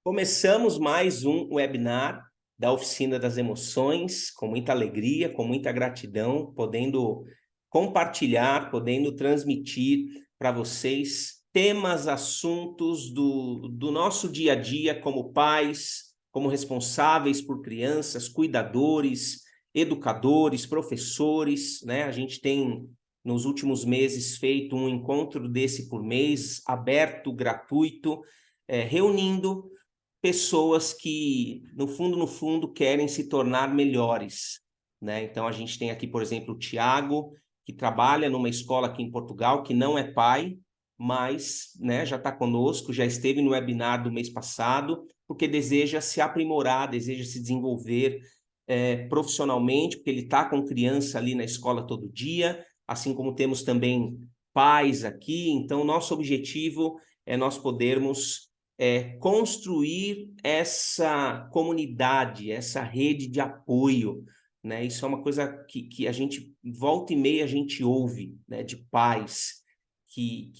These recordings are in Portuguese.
Começamos mais um webinar da Oficina das Emoções, com muita alegria, com muita gratidão, podendo compartilhar, podendo transmitir para vocês temas, assuntos do nosso dia a dia como pais, como responsáveis por crianças, cuidadores, educadores, professores, né? A gente tem, nos últimos meses, feito um encontro desse por mês, aberto, gratuito, reunindo pessoas que, no fundo, querem se tornar melhores, né? Então, a gente tem aqui, por exemplo, o Tiago, que trabalha numa escola aqui em Portugal, que não é pai, mas, né, já está conosco, já esteve no webinar do mês passado, porque deseja se aprimorar, deseja se desenvolver profissionalmente, porque ele está com criança ali na escola todo dia, assim como temos também pais aqui. Então, nosso objetivo é nós podermos construir essa comunidade, essa rede de apoio, né? Isso é uma coisa que a gente, volta e meia, a gente ouve, né, de pais, que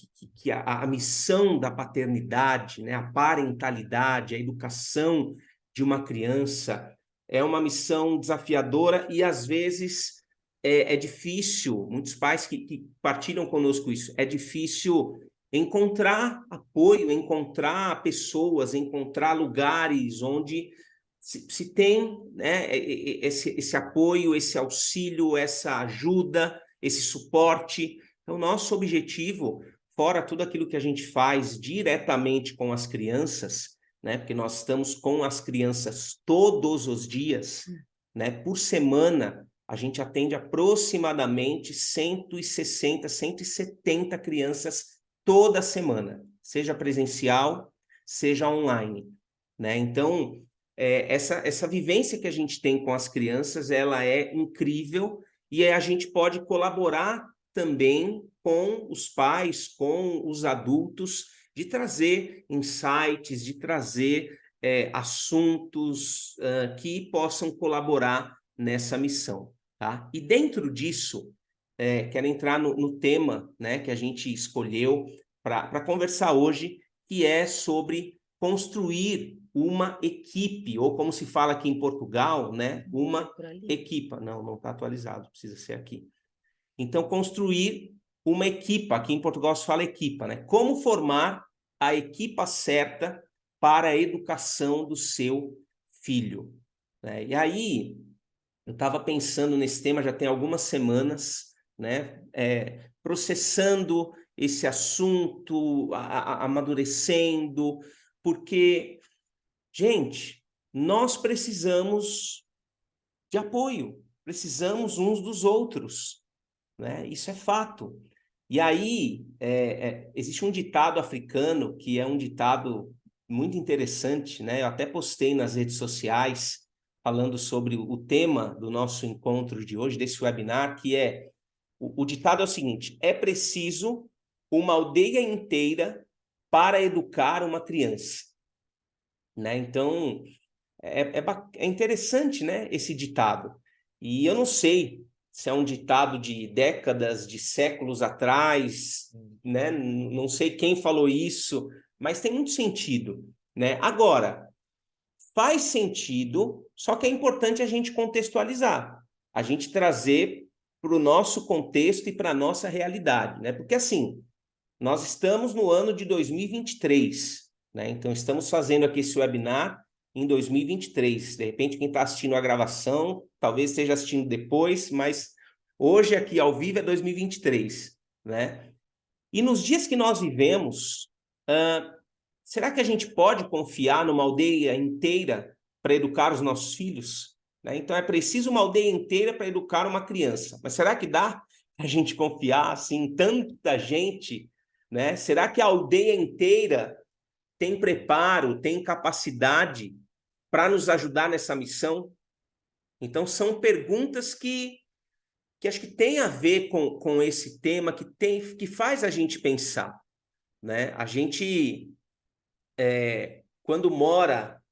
a missão da paternidade, né, a parentalidade, a educação de uma criança é uma missão desafiadora e, às vezes, é difícil, muitos pais que partilham conosco isso, é difícil encontrar apoio, encontrar pessoas, encontrar lugares onde se tem, né, esse apoio, esse auxílio, essa ajuda, esse suporte. Então, nosso objetivo, fora tudo aquilo que a gente faz diretamente com as crianças, né, porque nós estamos com as crianças todos os dias, né, por semana, a gente atende aproximadamente 160, 170 crianças toda semana, seja presencial, seja online, né? Então, essa vivência que a gente tem com as crianças, ela é incrível e a gente pode colaborar também com os pais, com os adultos, de trazer insights, de trazer assuntos que possam colaborar nessa missão, tá? E dentro disso, quero entrar no tema, né, que a gente escolheu para conversar hoje, que é sobre construir uma equipe, ou como se fala aqui em Portugal, né, uma equipa. Não está atualizado, precisa ser aqui. Então, construir uma equipa, aqui em Portugal se fala equipa, né? Como formar a equipa certa para a educação do seu filho, né? E aí, eu estava pensando nesse tema já tem algumas semanas, né? Processando esse assunto, amadurecendo, porque, gente, nós precisamos de apoio, precisamos uns dos outros, né? Isso é fato. E aí, existe um ditado africano, que é um ditado muito interessante, né? Eu até postei nas redes sociais, falando sobre o tema do nosso encontro de hoje, desse webinar, que é, o ditado é o seguinte: é preciso uma aldeia inteira para educar uma criança, né? Então, é interessante, né, esse ditado. E eu não sei se é um ditado de décadas, de séculos atrás, né? Não sei quem falou isso, mas tem muito sentido, né? Agora, faz sentido, só que é importante a gente contextualizar, a gente trazer para o nosso contexto e para a nossa realidade, né? Porque, assim, nós estamos no ano de 2023, né? Então, estamos fazendo aqui esse webinar em 2023. De repente, quem está assistindo a gravação, talvez esteja assistindo depois, mas hoje aqui ao vivo é 2023, né? E nos dias que nós vivemos, será que a gente pode confiar numa aldeia inteira para educar os nossos filhos? Né? Então, é preciso uma aldeia inteira para educar uma criança. Mas será que dá a gente confiar assim em tanta gente, né? Será que a aldeia inteira tem preparo, tem capacidade para nos ajudar nessa missão? Então, são perguntas que acho que tem a ver com esse tema, que faz a gente pensar, né? A gente, quando mora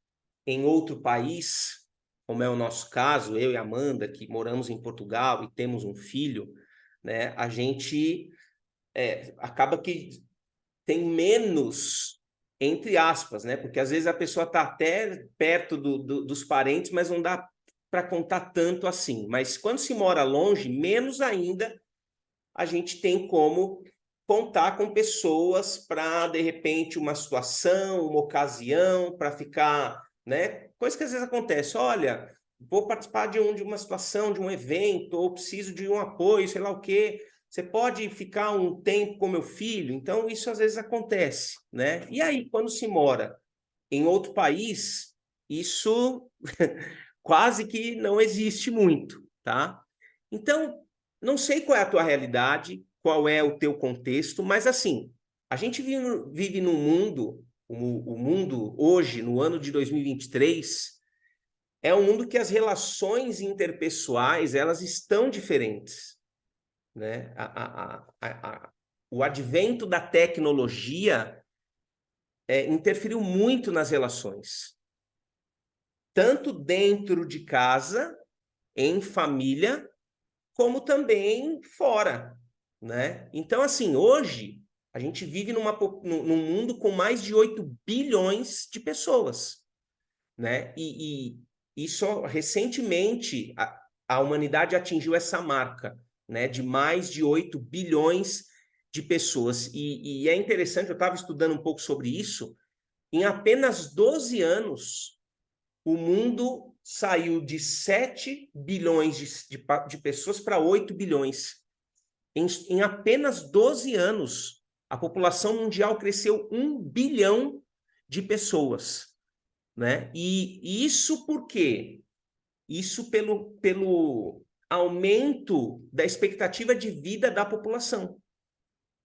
em outro país, como é o nosso caso, eu e Amanda, que moramos em Portugal e temos um filho, né? A gente acaba que tem menos entre aspas, né? Porque às vezes a pessoa está até perto dos parentes, mas não dá para contar tanto assim. Mas quando se mora longe, menos ainda a gente tem como contar com pessoas para, de repente, uma situação, uma ocasião, para ficar, né? Coisa que às vezes acontece. Olha, vou participar de uma situação, de um evento, ou preciso de um apoio, sei lá o quê. Você pode ficar um tempo com meu filho? Então, isso às vezes acontece, né? E aí, quando se mora em outro país, isso quase que não existe muito, tá? Então, não sei qual é a tua realidade, qual é o teu contexto, mas assim, a gente vive num mundo, o mundo hoje, no ano de 2023, é um mundo que as relações interpessoais, elas estão diferentes, né? O advento da tecnologia interferiu muito nas relações, tanto dentro de casa, em família, como também fora, né? Então, assim, hoje a gente vive num mundo com mais de 8 bilhões de pessoas, né? E só recentemente a humanidade atingiu essa marca, né? De mais de 8 bilhões de pessoas. E é interessante, eu estava estudando um pouco sobre isso, em apenas 12 anos, o mundo saiu de 7 bilhões de pessoas para 8 bilhões. Em apenas 12 anos, a população mundial cresceu 1 bilhão de pessoas, né? E isso por quê? Isso pelo aumento da expectativa de vida da população.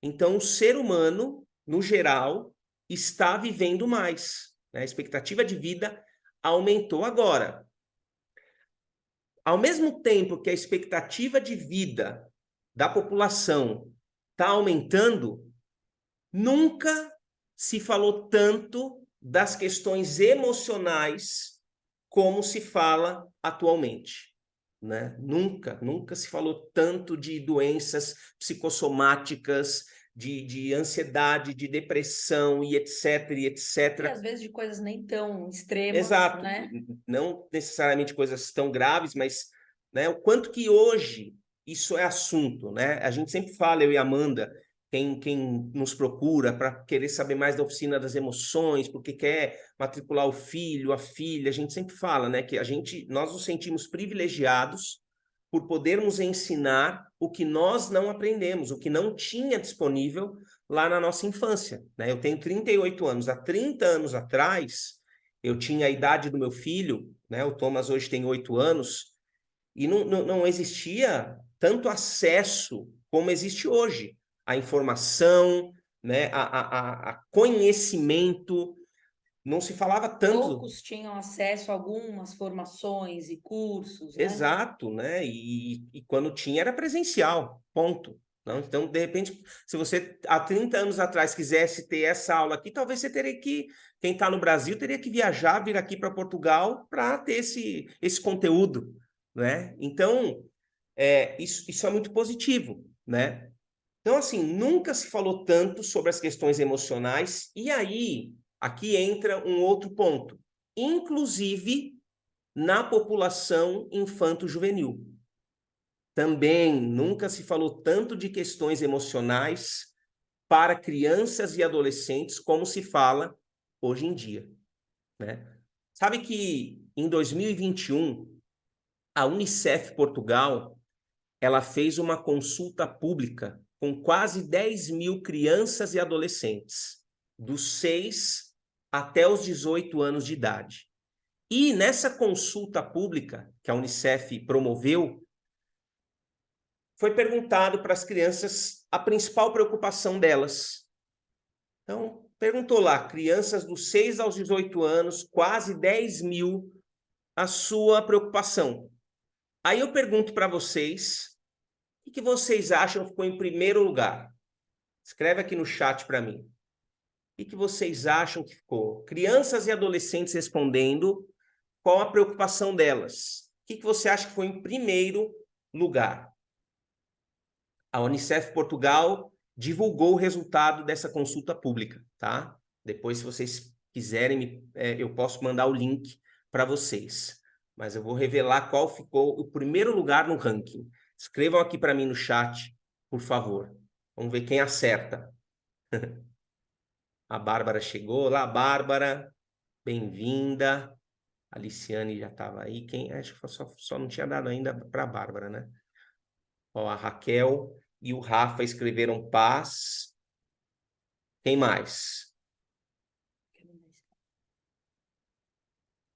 Então, o ser humano, no geral, está vivendo mais, né? A expectativa de vida aumentou agora. Ao mesmo tempo que a expectativa de vida da população está aumentando, nunca se falou tanto das questões emocionais como se fala atualmente, né? Nunca se falou tanto de doenças psicossomáticas, de ansiedade, de depressão e etc, e etc. E às vezes de coisas nem tão extremas, Exato, né? não necessariamente coisas tão graves, mas, né, o quanto que hoje isso é assunto, né? A gente sempre fala, eu e a Amanda, quem nos procura para querer saber mais da oficina das emoções, porque quer matricular o filho, a filha, a gente sempre fala, né, que nós nos sentimos privilegiados por podermos ensinar o que nós não aprendemos, o que não tinha disponível lá na nossa infância, né? Eu tenho 38 anos, há 30 anos atrás, eu tinha a idade do meu filho, né? O Thomas hoje tem 8 anos, e não existia tanto acesso como existe hoje à informação, né? A conhecimento. Não se falava tanto. Poucos tinham acesso a algumas formações e cursos, né? Exato, né? E quando tinha era presencial, ponto. Não? Então, de repente, se você há 30 anos atrás quisesse ter essa aula aqui, talvez você teria que, quem está no Brasil, teria que viajar, vir aqui para Portugal para ter esse conteúdo, né? Então, isso é muito positivo, né? Então, assim, nunca se falou tanto sobre as questões emocionais, e aí, aqui entra um outro ponto. Inclusive na população infanto-juvenil. Também nunca se falou tanto de questões emocionais para crianças e adolescentes como se fala hoje em dia, né? Sabe que em 2021 a Unicef Portugal ela fez uma consulta pública com quase 10 mil crianças e adolescentes, dos 6 até os 18 anos de idade. E nessa consulta pública que a Unicef promoveu, foi perguntado para as crianças a principal preocupação delas. Então, perguntou lá, crianças dos 6 aos 18 anos, quase 10 mil, a sua preocupação. Aí eu pergunto para vocês, o que vocês acham que ficou em primeiro lugar? Escreve aqui no chat para mim. O que vocês acham que ficou? Crianças e adolescentes respondendo, qual a preocupação delas? O que você acha que foi em primeiro lugar? A Unicef Portugal divulgou o resultado dessa consulta pública, tá? Depois, se vocês quiserem, eu posso mandar o link para vocês. Mas eu vou revelar qual ficou o primeiro lugar no ranking. Escrevam aqui para mim no chat, por favor. Vamos ver quem acerta. A Bárbara chegou. Olá, Bárbara. Bem-vinda. A Liciane já estava aí. Quem? Acho que só não tinha dado ainda para a Bárbara, né? Ó, a Raquel e o Rafa escreveram paz. Quem mais?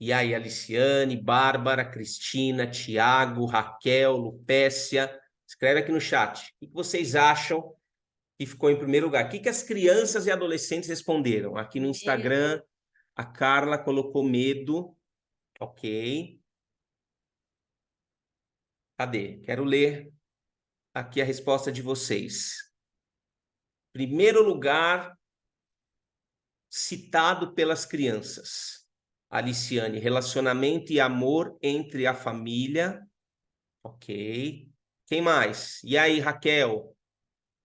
E aí, Aliciane, Bárbara, Cristina, Tiago, Raquel, Lupécia. Escreve aqui no chat. O que vocês acham que ficou em primeiro lugar? O que as crianças e adolescentes responderam? Aqui no Instagram, a Carla colocou medo. Ok. Cadê? Quero ler aqui a resposta de vocês. Primeiro lugar citado pelas crianças. Aliciane, relacionamento e amor entre a família. Ok. Quem mais? E aí, Raquel?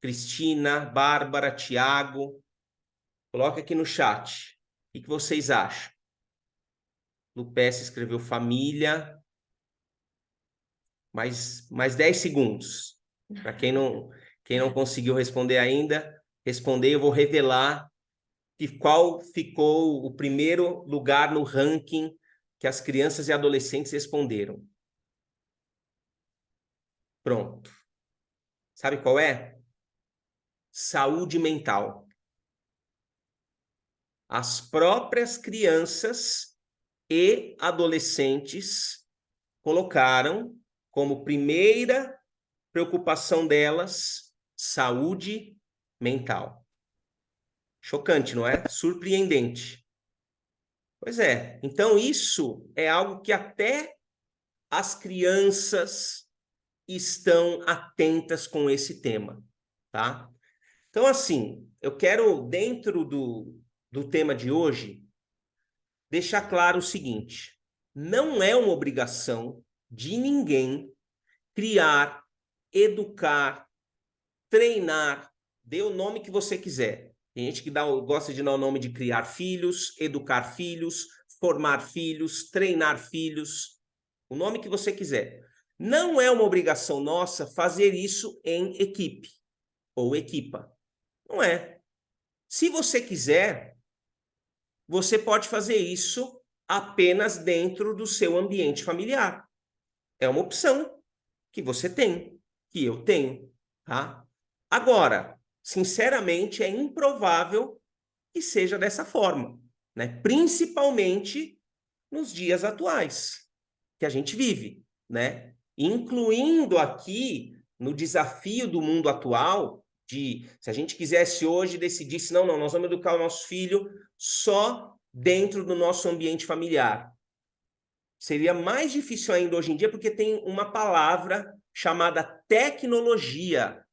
Cristina, Bárbara, Tiago? Coloca aqui no chat. O que vocês acham? Lupécia escreveu família. Mais 10 segundos. Para quem não conseguiu responder ainda, responder, eu vou revelar qual ficou o primeiro lugar no ranking que as crianças e adolescentes responderam. Pronto. Sabe qual é? Saúde mental. As próprias crianças e adolescentes colocaram como primeira preocupação delas saúde mental. Chocante, não é? Surpreendente. Pois é. Então, isso é algo que até as crianças estão atentas com esse tema, tá? Então, assim, eu quero, dentro do tema de hoje, deixar claro o seguinte: não é uma obrigação de ninguém criar, educar, treinar, dê o nome que você quiser. Tem gente que gosta de dar o nome de criar filhos, educar filhos, formar filhos, treinar filhos, o nome que você quiser. Não é uma obrigação nossa fazer isso em equipe ou equipa. Não é. Se você quiser, você pode fazer isso apenas dentro do seu ambiente familiar. É uma opção que você tem, que eu tenho, tá? Agora, sinceramente, é improvável que seja dessa forma, né? Principalmente nos dias atuais que a gente vive, né? Incluindo aqui no desafio do mundo atual de, se a gente quisesse hoje decidisse, não, nós vamos educar o nosso filho só dentro do nosso ambiente familiar. Seria mais difícil ainda hoje em dia, porque tem uma palavra chamada tecnologia,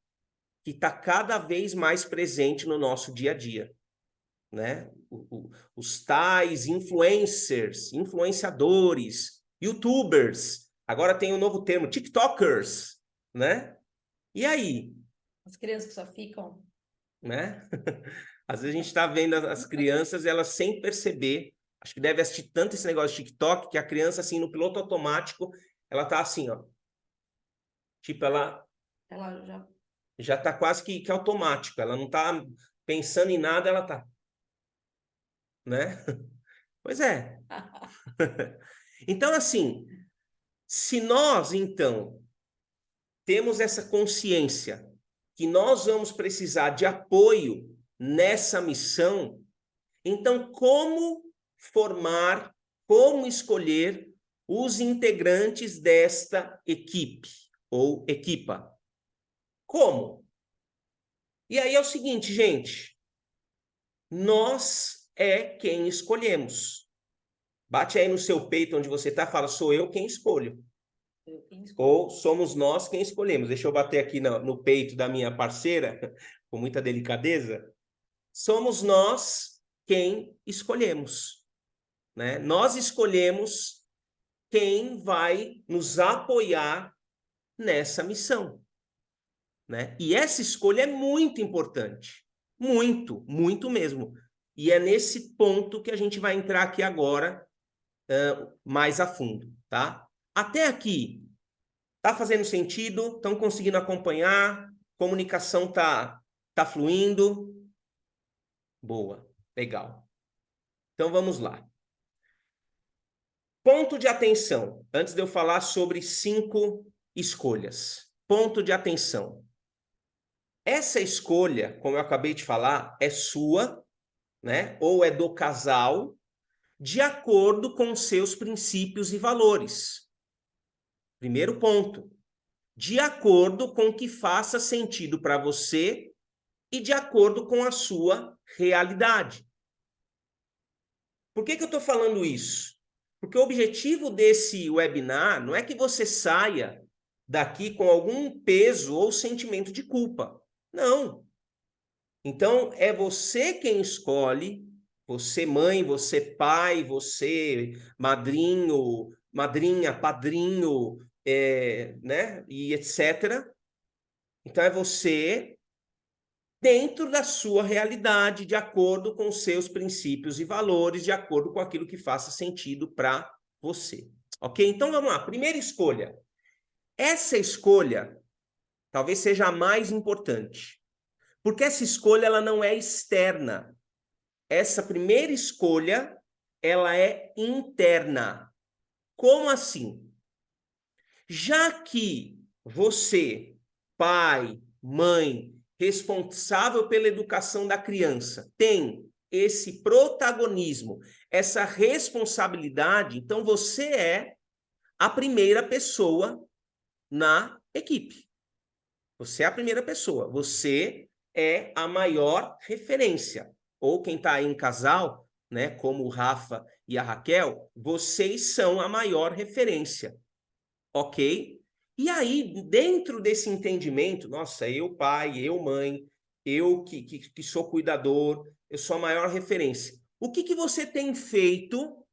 que está cada vez mais presente no nosso dia a dia, né? Os tais influencers, influenciadores, youtubers, agora tem um novo termo, tiktokers, né? E aí? As crianças que só ficam... Né? Às vezes a gente está vendo as crianças, elas sem perceber, acho que deve assistir tanto esse negócio de TikTok, que a criança, assim, no piloto automático, ela tá assim, ó. Tipo, ela já tá quase que automático, ela não tá pensando em nada, ela tá, né? Pois é. Então, assim, se nós, então, temos essa consciência que nós vamos precisar de apoio nessa missão, então, como formar, como escolher os integrantes desta equipe ou equipa? Como? E aí é o seguinte, gente, nós é quem escolhemos. Bate aí no seu peito onde você está, fala, sou eu quem escolho. Ou somos nós quem escolhemos. Deixa eu bater aqui no peito da minha parceira, com muita delicadeza. Somos nós quem escolhemos, né? Nós escolhemos quem vai nos apoiar nessa missão, né? E essa escolha é muito importante. Muito, muito mesmo. E é nesse ponto que a gente vai entrar aqui agora mais a fundo, tá? Até aqui, tá fazendo sentido? Estão conseguindo acompanhar? Comunicação tá fluindo? Boa, legal. Então vamos lá. Ponto de atenção, antes de eu falar sobre 5 escolhas. Ponto de atenção. Essa escolha, como eu acabei de falar, é sua, né? Ou é do casal, de acordo com seus princípios e valores. Primeiro ponto. De acordo com o que faça sentido para você e de acordo com a sua realidade. Por que eu estou falando isso? Porque o objetivo desse webinar não é que você saia daqui com algum peso ou sentimento de culpa. Não. Então, é você quem escolhe, você mãe, você pai, você madrinho, madrinha, padrinho, né, e etc. Então, é você dentro da sua realidade, de acordo com seus princípios e valores, de acordo com aquilo que faça sentido para você. Ok? Então, vamos lá. Primeira escolha. Essa escolha talvez seja a mais importante, porque essa escolha ela não é externa. Essa primeira escolha, ela é interna. Como assim? Já que você, pai, mãe, responsável pela educação da criança, tem esse protagonismo, essa responsabilidade, então você é a primeira pessoa na equipe. Você é a primeira pessoa, você é a maior referência. Ou quem está aí em casal, né, como o Rafa e a Raquel, vocês são a maior referência, ok? E aí, dentro desse entendimento, nossa, eu pai, eu mãe, eu que sou cuidador, eu sou a maior referência. O que você tem feito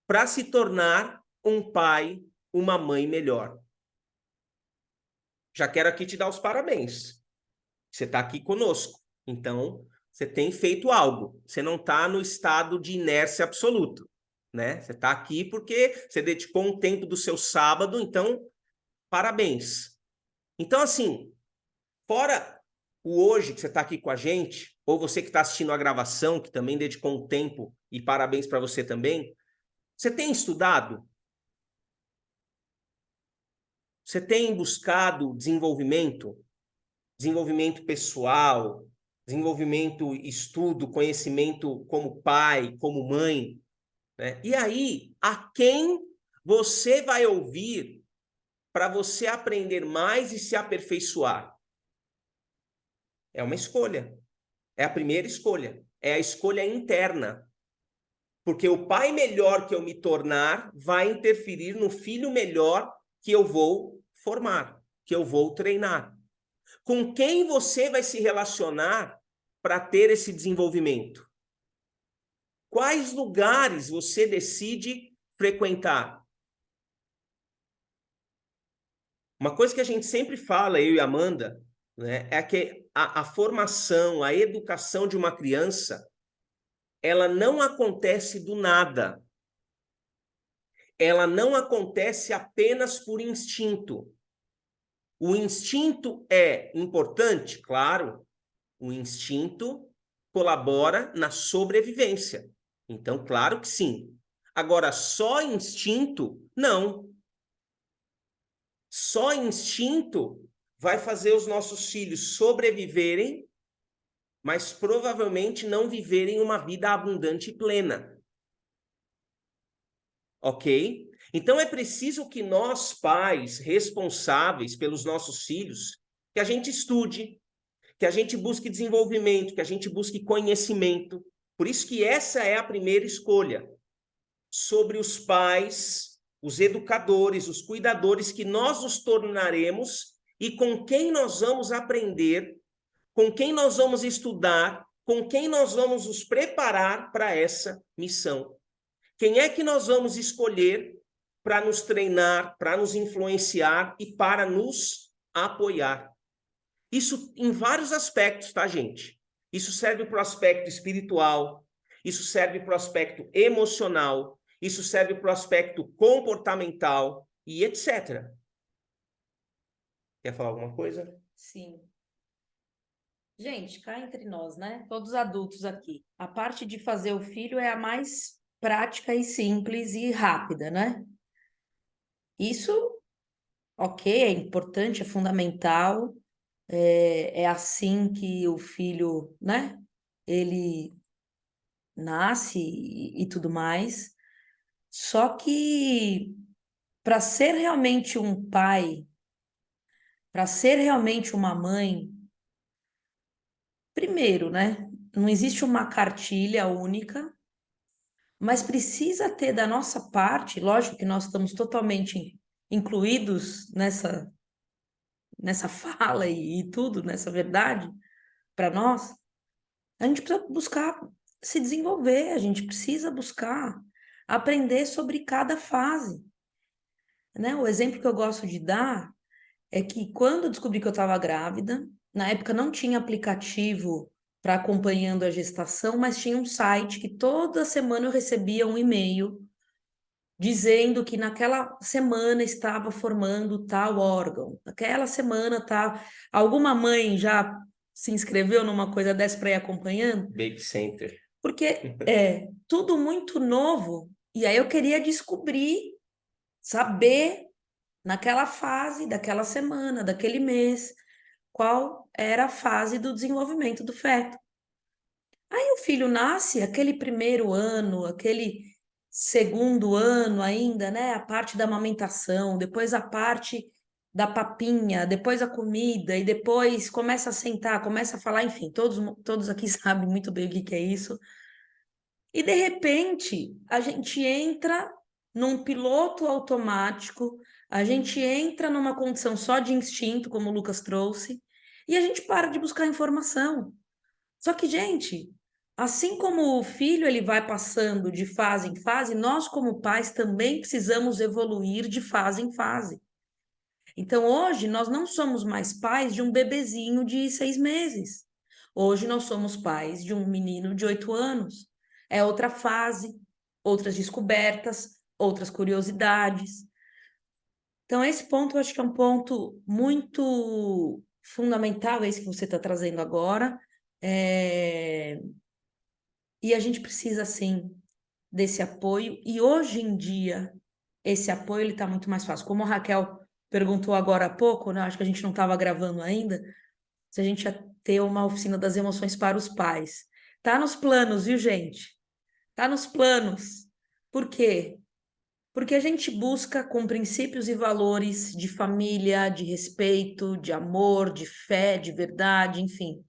para se tornar um pai, uma mãe melhor? Já quero aqui te dar os parabéns. Você está aqui conosco. Então, você tem feito algo. Você não está no estado de inércia absoluto, né? Você está aqui porque você dedicou um tempo do seu sábado, então, parabéns. Então, assim, fora o hoje que você está aqui com a gente, ou você que está assistindo a gravação, que também dedicou um tempo, e parabéns para você também, você tem estudado? Você tem buscado desenvolvimento? Desenvolvimento pessoal, desenvolvimento, estudo, conhecimento como pai, como mãe, né? E aí, a quem você vai ouvir para você aprender mais e se aperfeiçoar? É uma escolha. É a primeira escolha. É a escolha interna. Porque o pai melhor que eu me tornar vai interferir no filho melhor que eu vou formar, que eu vou treinar. Com quem você vai se relacionar para ter esse desenvolvimento? Quais lugares você decide frequentar? Uma coisa que a gente sempre fala, eu e a Amanda, né, é que a formação, a educação de uma criança, ela não acontece do nada. Ela não acontece apenas por instinto. O instinto é importante? Claro. O instinto colabora na sobrevivência. Então, claro que sim. Agora, só instinto, não. Só instinto vai fazer os nossos filhos sobreviverem, mas provavelmente não viverem uma vida abundante e plena. Ok? Então, é preciso que nós, pais responsáveis pelos nossos filhos, que a gente estude, que a gente busque desenvolvimento, que a gente busque conhecimento. Por isso que essa é a primeira escolha. Sobre os pais, os educadores, os cuidadores que nós nos tornaremos e com quem nós vamos aprender, com quem nós vamos estudar, com quem nós vamos nos preparar para essa missão. Quem é que nós vamos escolher para nos treinar, para nos influenciar e para nos apoiar? Isso em vários aspectos, tá, gente? Isso serve para o aspecto espiritual, isso serve para o aspecto emocional, isso serve para o aspecto comportamental e etc. Quer falar alguma coisa? Sim. Gente, cá entre nós, né? Todos adultos aqui. A parte de fazer o filho é a mais prática e simples e rápida, né? Isso, ok, é importante, é fundamental. É assim que o filho, né? Ele nasce e tudo mais. Só que para ser realmente um pai, para ser realmente uma mãe, primeiro, né? Não existe uma cartilha única, mas precisa ter da nossa parte, lógico que nós estamos totalmente incluídos nessa fala e tudo, nessa verdade, para nós, a gente precisa buscar se desenvolver, a gente precisa buscar aprender sobre cada fase, né? O exemplo que eu gosto de dar é que quando eu descobri que eu estava grávida, na época não tinha aplicativo para acompanhando a gestação, mas tinha um site que toda semana eu recebia um e-mail dizendo que naquela semana estava formando tal órgão, naquela semana tá. Alguma mãe já se inscreveu numa coisa dessa para ir acompanhando? Baby Center. Porque é tudo muito novo, e aí eu queria descobrir, saber naquela fase, daquela semana, daquele mês, qual era a fase do desenvolvimento do feto. Aí o filho nasce, aquele primeiro ano, aquele segundo ano ainda, né? A parte da amamentação, depois a parte da papinha, depois a comida, e depois começa a sentar, começa a falar, enfim, todos aqui sabem muito bem o que é isso. E de repente, a gente entra num piloto automático, a gente entra numa condição só de instinto, como o Lucas trouxe, e a gente para de buscar informação. Só que, gente, assim como o filho ele vai passando de fase em fase, nós como pais também precisamos evoluir de fase em fase. Então, hoje, nós não somos mais pais de um bebezinho de 6 meses. Hoje, nós somos pais de um menino de 8 anos. É outra fase, outras descobertas, outras curiosidades. Então, esse ponto eu acho que é um ponto muito fundamental, esse que você está trazendo agora. E a gente precisa, sim, desse apoio. E hoje em dia, esse apoio ele está muito mais fácil. Como a Raquel perguntou agora há pouco, né? Acho que a gente não estava gravando ainda, se a gente ia ter uma oficina das emoções para os pais. Tá nos planos, viu, gente? Tá nos planos. Por quê? Porque a gente busca com princípios e valores de família, de respeito, de amor, de fé, de verdade, enfim.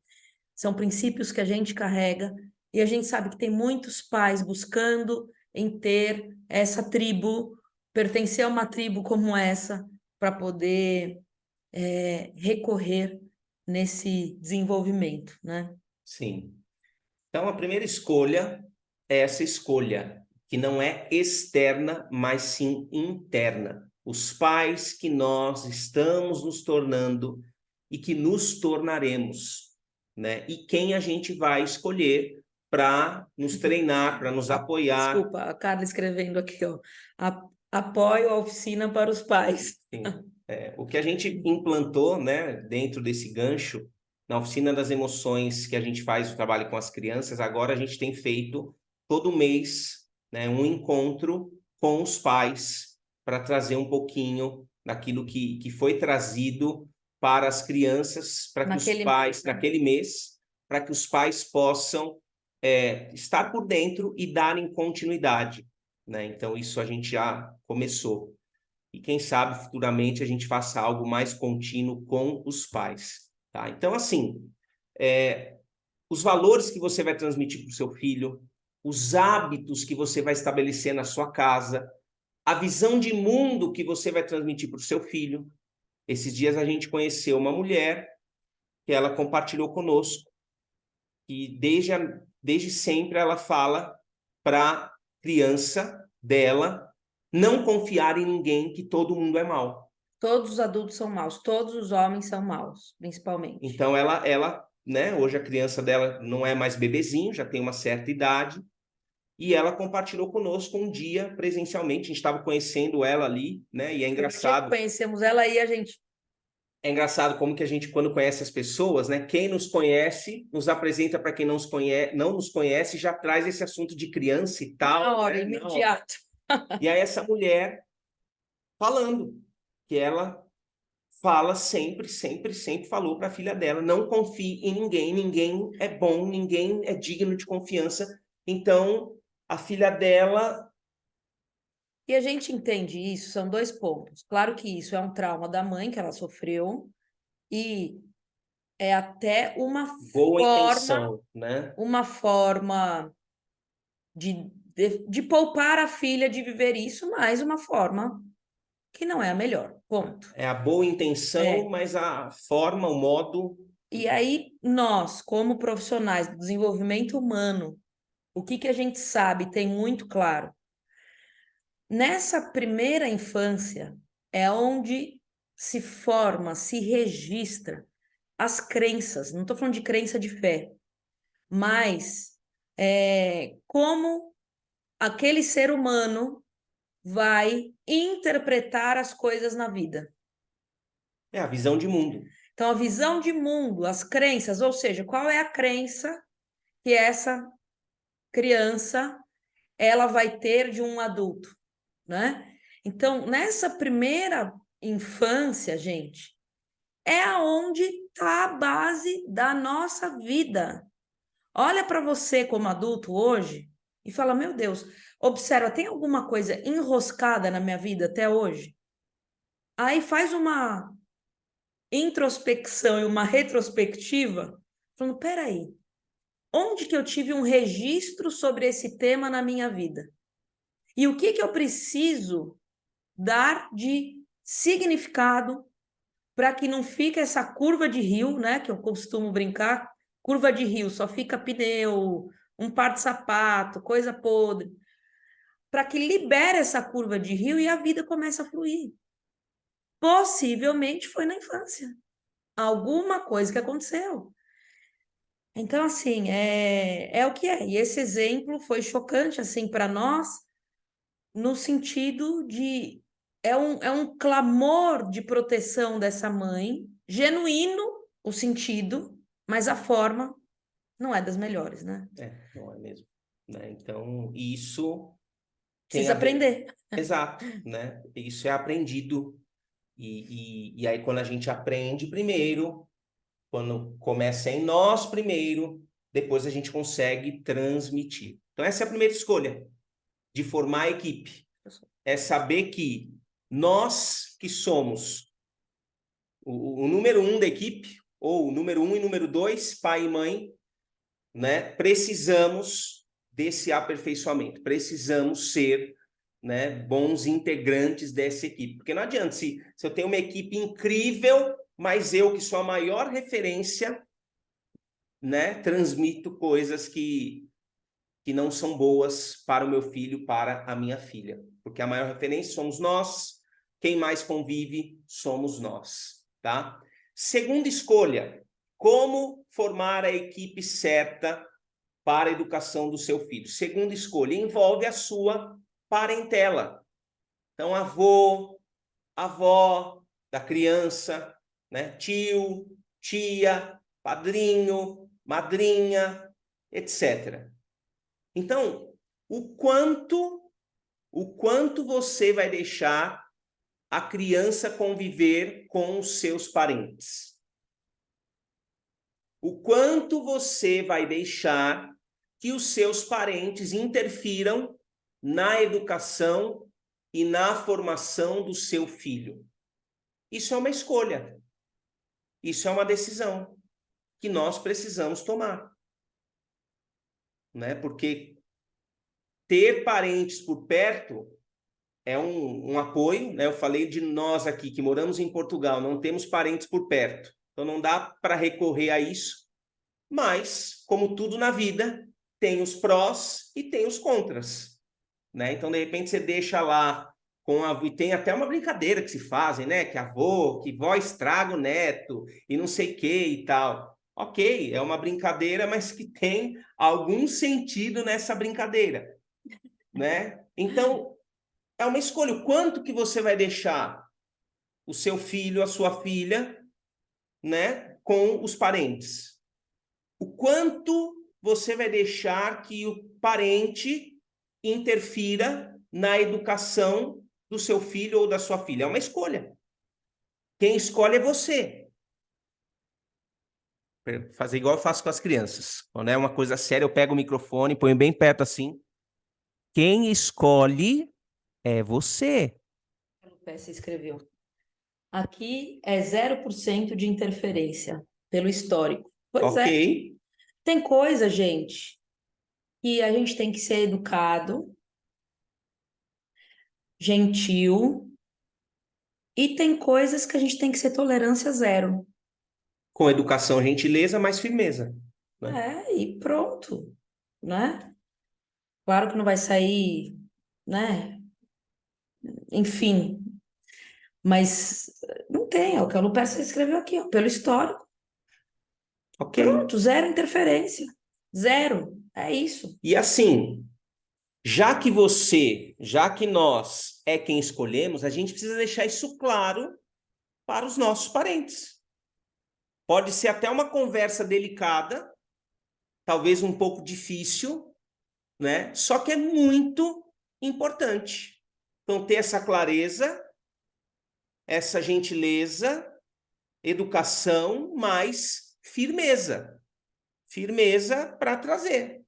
São princípios que a gente carrega e a gente sabe que tem muitos pais buscando em ter essa tribo, pertencer a uma tribo como essa, para poder recorrer nesse desenvolvimento, né? Sim. Então, a primeira escolha é essa escolha, que não é externa, mas sim interna. Os pais que nós estamos nos tornando e que nos tornaremos, né? E quem a gente vai escolher para nos treinar, para nos apoiar. Desculpa, a Carla escrevendo aqui, ó. Apoio a oficina para os pais. Sim. O que a gente implantou, né, dentro desse gancho, na oficina das emoções que a gente faz o trabalho com as crianças, agora a gente tem feito todo mês, né, um encontro com os pais para trazer um pouquinho daquilo que foi trazido para as crianças, para que os pais, naquele mês, para que os pais possam estar por dentro e darem continuidade, né? Então, isso a gente já começou. E quem sabe futuramente a gente faça algo mais contínuo com os pais, tá? Então, assim, os valores que você vai transmitir para o seu filho, os hábitos que você vai estabelecer na sua casa, a visão de mundo que você vai transmitir para o seu filho. Esses dias a gente conheceu uma mulher que ela compartilhou conosco e desde sempre ela fala para a criança dela não confiar em ninguém, que todo mundo é mau. Todos os adultos são maus, todos os homens são maus, principalmente. Então ela né? Hoje a criança dela não é mais bebezinho, já tem uma certa idade. E ela compartilhou conosco um dia presencialmente. A gente estava conhecendo ela ali, né? E é engraçado. Conhecemos ela aí, a gente. É engraçado como que a gente, quando conhece as pessoas, né? Quem nos conhece, nos apresenta para quem não nos conhece, já traz esse assunto de criança e tal. Na hora, né? imediato. E aí essa mulher falando que ela fala sempre, sempre, sempre falou para a filha dela: não confie em ninguém, ninguém é bom, ninguém é digno de confiança. Então, a filha dela. E a gente entende isso, são dois pontos. Claro que isso é um trauma da mãe que ela sofreu, e é até Boa intenção, né? uma forma de poupar a filha de viver isso, mas uma forma que não é a melhor. Ponto. É a boa intenção, mas a forma, o modo. E aí, nós, como profissionais do desenvolvimento humano, o que a gente sabe, tem muito claro. Nessa primeira infância é onde se forma, se registra as crenças. Não estou falando de crença de fé, mas como aquele ser humano vai interpretar as coisas na vida. É a visão de mundo. Então, a visão de mundo, as crenças, ou seja, qual é a crença que essa criança ela vai ter de um adulto, né? Então, nessa primeira infância, gente, é aonde está a base da nossa vida. Olha para você como adulto hoje e fala: meu Deus, observa, tem alguma coisa enroscada na minha vida até hoje? Aí faz uma introspecção e uma retrospectiva, falando: peraí, onde que eu tive um registro sobre esse tema na minha vida? E o que eu preciso dar de significado para que não fique essa curva de rio, né? Que eu costumo brincar, curva de rio, só fica pneu, um par de sapato, coisa podre. Para que libere essa curva de rio e a vida comece a fluir. Possivelmente foi na infância. Alguma coisa que aconteceu. Então, assim, é o que é. E esse exemplo foi chocante, assim, para nós, no sentido de... É um clamor de proteção dessa mãe, genuíno o sentido, mas a forma não é das melhores, né? Não é mesmo. Né? Então, isso tem Precisa a ver. aprender. Exato, né? Isso é aprendido. E aí, quando a gente aprende primeiro, quando começa em nós primeiro, depois a gente consegue transmitir. Então, essa é a primeira escolha, de formar a equipe. É saber que nós que somos o número um da equipe, ou o número um e número dois, pai e mãe, né? Precisamos desse aperfeiçoamento, precisamos ser, né, bons integrantes dessa equipe. Porque não adianta, se eu tenho uma equipe incrível, mas eu, que sou a maior referência, né, transmito coisas que não são boas para o meu filho, para a minha filha. Porque a maior referência somos nós, quem mais convive somos nós, tá? Segunda escolha, como formar a equipe certa para a educação do seu filho. Segunda escolha, envolve a sua parentela. Então, avô, avó da criança, né? Tio, tia, padrinho, madrinha, etc. Então, o quanto você vai deixar a criança conviver com os seus parentes? O quanto você vai deixar que os seus parentes interfiram na educação e na formação do seu filho? Isso é uma escolha. Isso é uma decisão que nós precisamos tomar. Né? Porque ter parentes por perto é um apoio, né? Eu falei de nós aqui que moramos em Portugal, não temos parentes por perto. Então não dá para recorrer a isso. Mas, como tudo na vida, tem os prós e tem os contras. Né? Então, de repente, você deixa lá com a... E tem até uma brincadeira que se fazem, né? Que avô, que vó estraga o neto e não sei o que e tal. Ok, é uma brincadeira, mas que tem algum sentido nessa brincadeira, né? Então, é uma escolha. O quanto que você vai deixar o seu filho, a sua filha, né, com os parentes? O quanto você vai deixar que o parente interfira na educação do seu filho ou da sua filha? É uma escolha. Quem escolhe é você. Fazer igual eu faço com as crianças. Quando é uma coisa séria, eu pego o microfone, ponho bem perto assim. Quem escolhe é você. Você escreveu. Aqui é 0% de interferência pelo histórico. Pois Ok? é. Tem coisa, gente, que a gente tem que ser educado, gentil, e tem coisas que a gente tem que ser tolerância zero. Com educação, gentileza, mais firmeza, né? E pronto, né? Claro que não vai sair, né? Enfim, mas não tem, é o que a Luperce escreveu aqui, ó, pelo histórico. Ok. Pronto, zero interferência. Zero. É isso. E assim, já que nós é quem escolhemos, a gente precisa deixar isso claro para os nossos parentes. Pode ser até uma conversa delicada, talvez um pouco difícil, né? Só que é muito importante. Então, ter essa clareza, essa gentileza, educação, mais firmeza. Firmeza para trazer.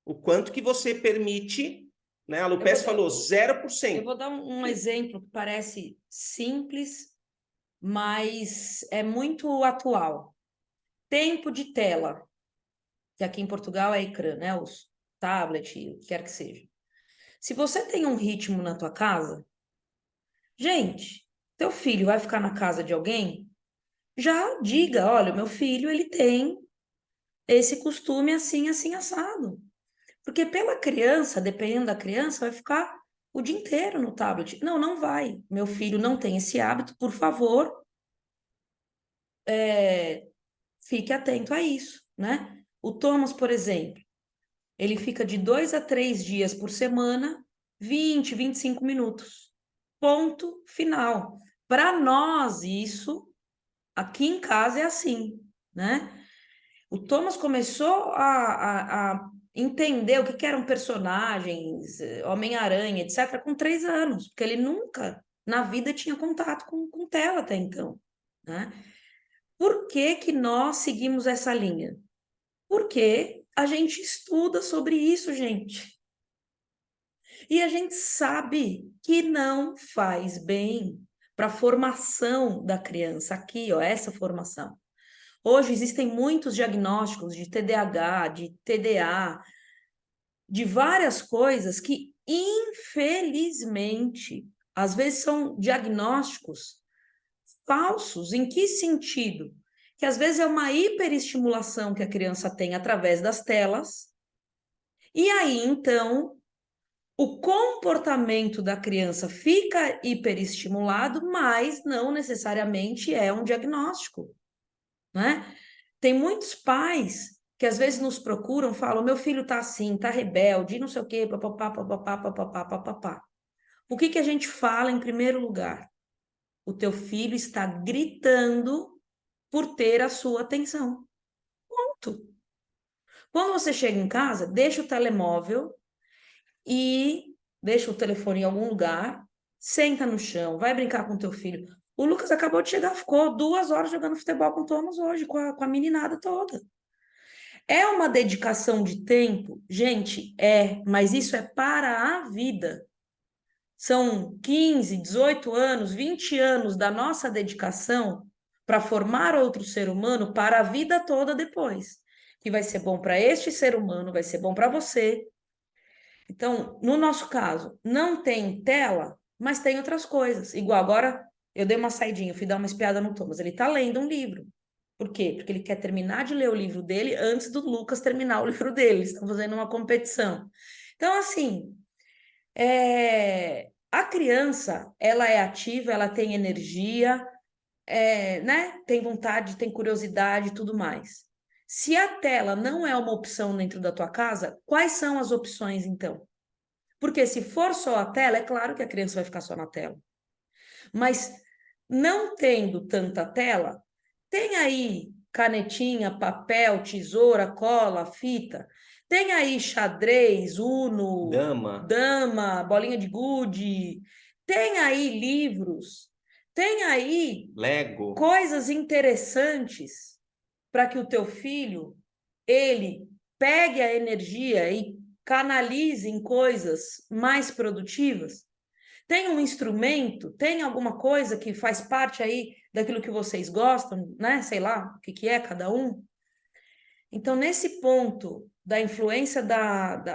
O quanto que você permite, né? A Lupes falou Eu 0%. vou dar um exemplo que parece simples, mas é muito atual. Tempo de tela, que aqui em Portugal é ecrã, né? Os tablet, o que quer que seja. Se você tem um ritmo na tua casa, gente, teu filho vai ficar na casa de alguém, já diga, olha, o meu filho, ele tem esse costume assim, assim, assado. Porque pela criança, dependendo da criança, vai ficar o dia inteiro no tablet. Não, não vai. Meu filho não tem esse hábito, por favor, fique atento a isso, né? O Thomas, por exemplo, ele fica de 2 a 3 dias por semana, 20, 25 minutos. Ponto final. Para nós, isso aqui em casa é assim, né? O Thomas começou a entender o que eram personagens, Homem-Aranha, etc., com 3 anos, porque ele nunca na vida tinha contato com tela até então, né? Por que que nós seguimos essa linha? Porque a gente estuda sobre isso, gente. E a gente sabe que não faz bem para a formação da criança. Aqui, ó, essa formação. Hoje existem muitos diagnósticos de TDAH, de TDA, de várias coisas que, infelizmente, às vezes são diagnósticos falsos. Em que sentido? Que às vezes é uma hiperestimulação que a criança tem através das telas, e aí então o comportamento da criança fica hiperestimulado, mas não necessariamente é um diagnóstico, né? Tem muitos pais que às vezes nos procuram, falam: meu filho tá assim, tá rebelde, não sei o quê, papapá, papapá, papapá, papapá. O que que a gente fala em primeiro lugar? O teu filho está gritando por ter a sua atenção. Ponto. Quando você chega em casa, deixa o telemóvel e deixa o telefone em algum lugar, senta no chão, vai brincar com teu filho. O Lucas acabou de chegar, ficou 2 horas jogando futebol com o Thomas hoje, com a meninada toda. É uma dedicação de tempo? Gente, mas isso é para a vida. São 15, 18 anos, 20 anos da nossa dedicação para formar outro ser humano para a vida toda depois. Que vai ser bom para este ser humano, vai ser bom para você. Então, no nosso caso, não tem tela, mas tem outras coisas. Igual agora, eu dei uma saidinha, fui dar uma espiada no Thomas. Ele está lendo um livro. Por quê? Porque ele quer terminar de ler o livro dele antes do Lucas terminar o livro dele. Eles estão fazendo uma competição. Então, assim, a criança, ela é ativa, ela tem energia, né? Tem vontade, tem curiosidade e tudo mais. Se a tela não é uma opção dentro da tua casa, quais são as opções então? Porque se for só a tela, é claro que a criança vai ficar só na tela. Mas não tendo tanta tela, tem aí canetinha, papel, tesoura, cola, fita. Tem aí xadrez, uno, Dama, dama, bolinha de gude. Tem aí livros. Tem aí Lego. coisas interessantes para que o teu filho ele pegue a energia e canalize em coisas mais produtivas. Tem um instrumento, tem alguma coisa que faz parte aí daquilo que vocês gostam, né? Sei lá, o que que é cada um. Então, nesse ponto da influência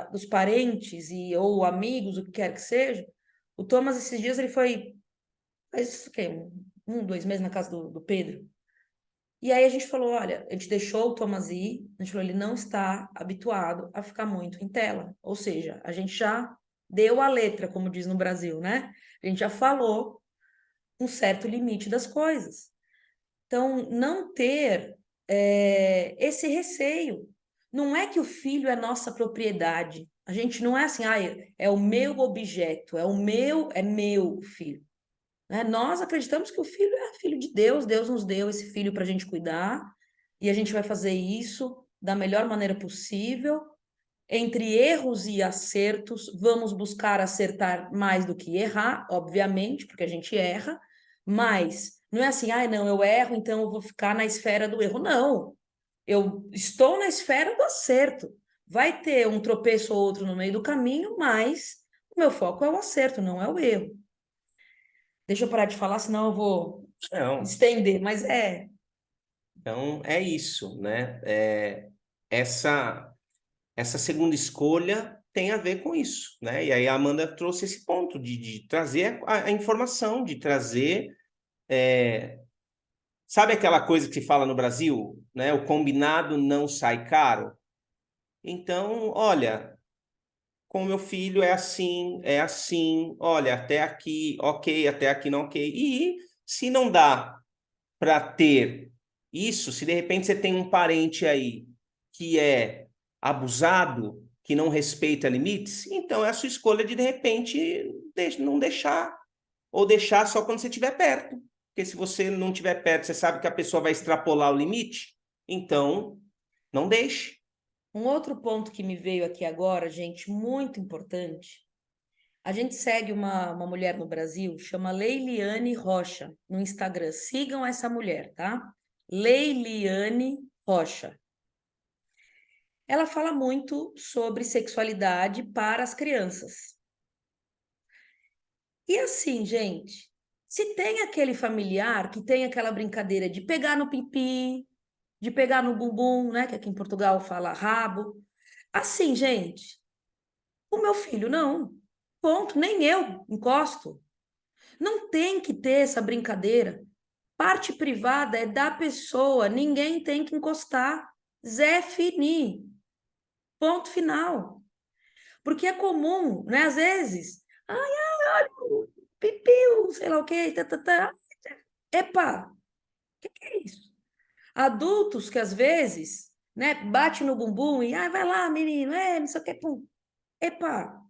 dos parentes e ou amigos, o que quer que seja, o Thomas, esses dias, ele foi, faz o quê? 2 meses na casa do Pedro. E aí a gente falou, olha, a gente deixou o Thomas ir, a gente falou, ele não está habituado a ficar muito em tela. Ou seja, a gente já deu a letra, como diz no Brasil, né? A gente já falou um certo limite das coisas. Então, não ter esse receio. Não é que o filho é nossa propriedade. A gente não é assim, ah, é o meu objeto, é meu filho. Né? Nós acreditamos que o filho é filho de Deus, Deus nos deu esse filho para a gente cuidar, e a gente vai fazer isso da melhor maneira possível. Entre erros e acertos, vamos buscar acertar mais do que errar, obviamente, porque a gente erra, mas não é assim, ah, não, eu erro, então eu vou ficar na esfera do erro. Não, eu estou na esfera do acerto. Vai ter um tropeço ou outro no meio do caminho, mas o meu foco é o acerto, não é o erro. Deixa eu parar de falar, senão eu vou Não. estender, mas é. Então, é isso, né? Essa segunda escolha tem a ver com isso, né? E aí a Amanda trouxe esse ponto de trazer a informação, de trazer... Sabe aquela coisa que se fala no Brasil, né? O combinado não sai caro? Então, olha, com o meu filho é assim, olha, até aqui, ok, até aqui não ok. E se não dá para ter isso, se de repente você tem um parente aí que é abusado, que não respeita limites, então é a sua escolha de repente não deixar, ou deixar só quando você estiver perto. Porque se você não estiver perto, você sabe que a pessoa vai extrapolar o limite, então não deixe. Um outro ponto que me veio aqui agora, gente, muito importante. A gente segue uma mulher no Brasil, chama Leiliane Rocha, no Instagram. Sigam essa mulher, tá? Leiliane Rocha. Ela fala muito sobre sexualidade para as crianças. E assim, gente, se tem aquele familiar que tem aquela brincadeira de pegar no pipi, de pegar no bumbum, né? Que aqui em Portugal fala rabo. Assim, gente, o meu filho não. Ponto. Nem eu encosto. Não tem que ter essa brincadeira. Parte privada é da pessoa. Ninguém tem que encostar. Zé Fini. Ponto final. Porque é comum, né? Às vezes, ai, olha, pipiu, sei lá o quê, tá, tá, tá. Epa, o que é isso? Adultos que às vezes, né, bate no bumbum e, ai, vai lá, menino, não sei o que, pum. Epa,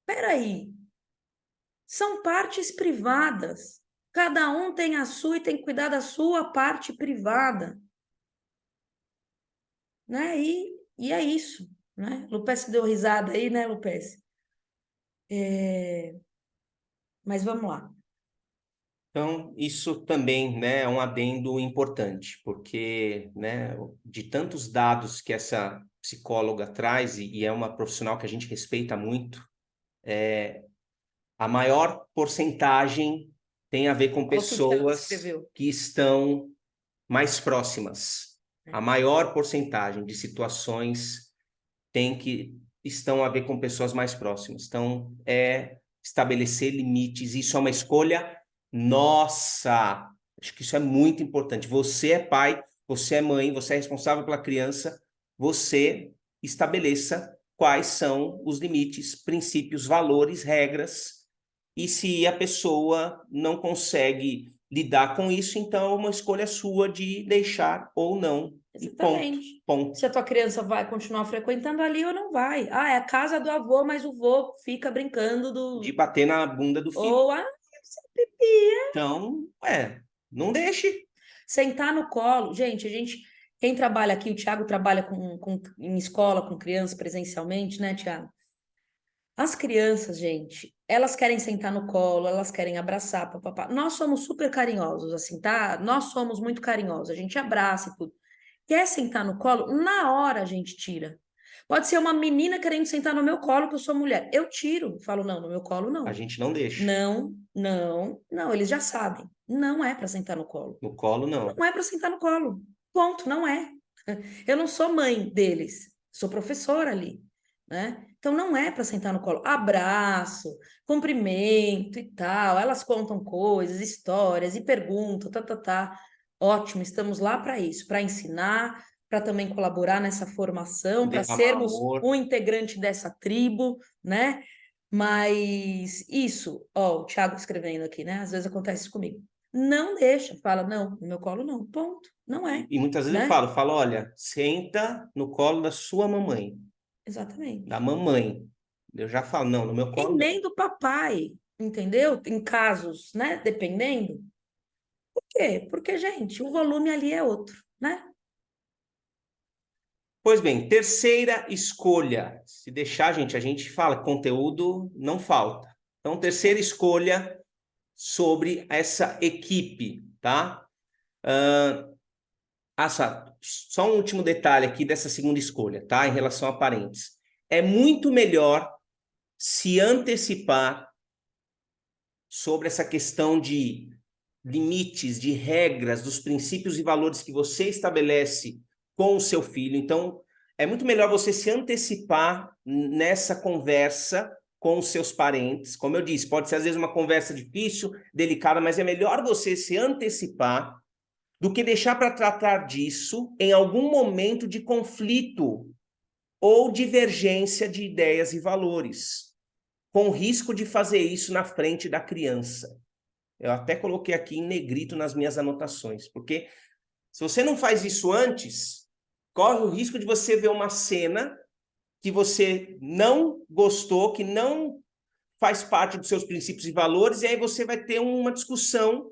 peraí. São partes privadas. Cada um tem a sua e tem que cuidar da sua parte privada. Né? E é isso. Né? Lupes deu risada aí, né, Lupes? Mas vamos lá. Então, isso também, né, é um adendo importante, porque, né, de tantos dados que essa psicóloga traz, e é uma profissional que a gente respeita muito, a maior porcentagem tem a ver com Olha o que o Thiago pessoas escreveu. que estão mais próximas. A maior porcentagem de situações estão a ver com pessoas mais próximas. Então, é estabelecer limites. Isso é uma escolha nossa. Acho que isso é muito importante. Você é pai, você é mãe, você é responsável pela criança. Você estabeleça quais são os limites, princípios, valores, regras. E se a pessoa não consegue lidar com isso, então é uma escolha sua de deixar ou não. Exatamente. E ponto. Se a tua criança vai continuar frequentando ali ou não vai. Ah, é a casa do avô, mas o vô fica brincando De bater na bunda do filho. Ou, pipi. Então, não deixe. Sentar no colo. Gente, quem trabalha aqui, o Thiago trabalha em escola com crianças presencialmente, né, Thiago? As crianças, gente, elas querem sentar no colo, elas querem abraçar, papapá. Nós somos super carinhosos, assim, tá? Nós somos muito carinhosos, a gente abraça e tudo. Quer sentar no colo? Na hora a gente tira. Pode ser uma menina querendo sentar no meu colo, que eu sou mulher. Eu tiro. Falo, não, no meu colo não. A gente não deixa. Não, não, não, eles já sabem. Não é para sentar no colo. No colo, não. Não é para sentar no colo. Ponto, não é. Eu não sou mãe deles, sou professora ali, né? Então não é para sentar no colo. Abraço, cumprimento e tal. Elas contam coisas, histórias e perguntam, tá. Ótimo, estamos lá para isso, para ensinar, para também colaborar nessa formação, para sermos um integrante dessa tribo, né? Mas isso, ó, o Thiago escrevendo aqui, né? Às vezes acontece isso comigo. Não deixa, fala, não, no meu colo não, ponto, não é. E muitas vezes né? eu falo, olha, senta no colo da sua mamãe. Exatamente. Da mamãe. Eu já falo, não, no meu colo E nem do papai, entendeu? Em casos, né? Dependendo. Por quê? Porque, gente, o volume ali é outro, né? Pois bem, terceira escolha. Se deixar, gente, a gente fala, conteúdo não falta. Então, terceira escolha sobre essa equipe, tá? Só um último detalhe aqui dessa segunda escolha, tá? Em relação a parentes. É muito melhor se antecipar sobre essa questão de limites, de regras, dos princípios e valores que você estabelece com o seu filho. Então, é muito melhor você se antecipar nessa conversa com os seus parentes. Como eu disse, pode ser às vezes uma conversa difícil, delicada, mas é melhor você se antecipar do que deixar para tratar disso em algum momento de conflito ou divergência de ideias e valores, com o risco de fazer isso na frente da criança. Eu até coloquei aqui em negrito nas minhas anotações, porque se você não faz isso antes, corre o risco de você ver uma cena que você não gostou, que não faz parte dos seus princípios e valores, e aí você vai ter uma discussão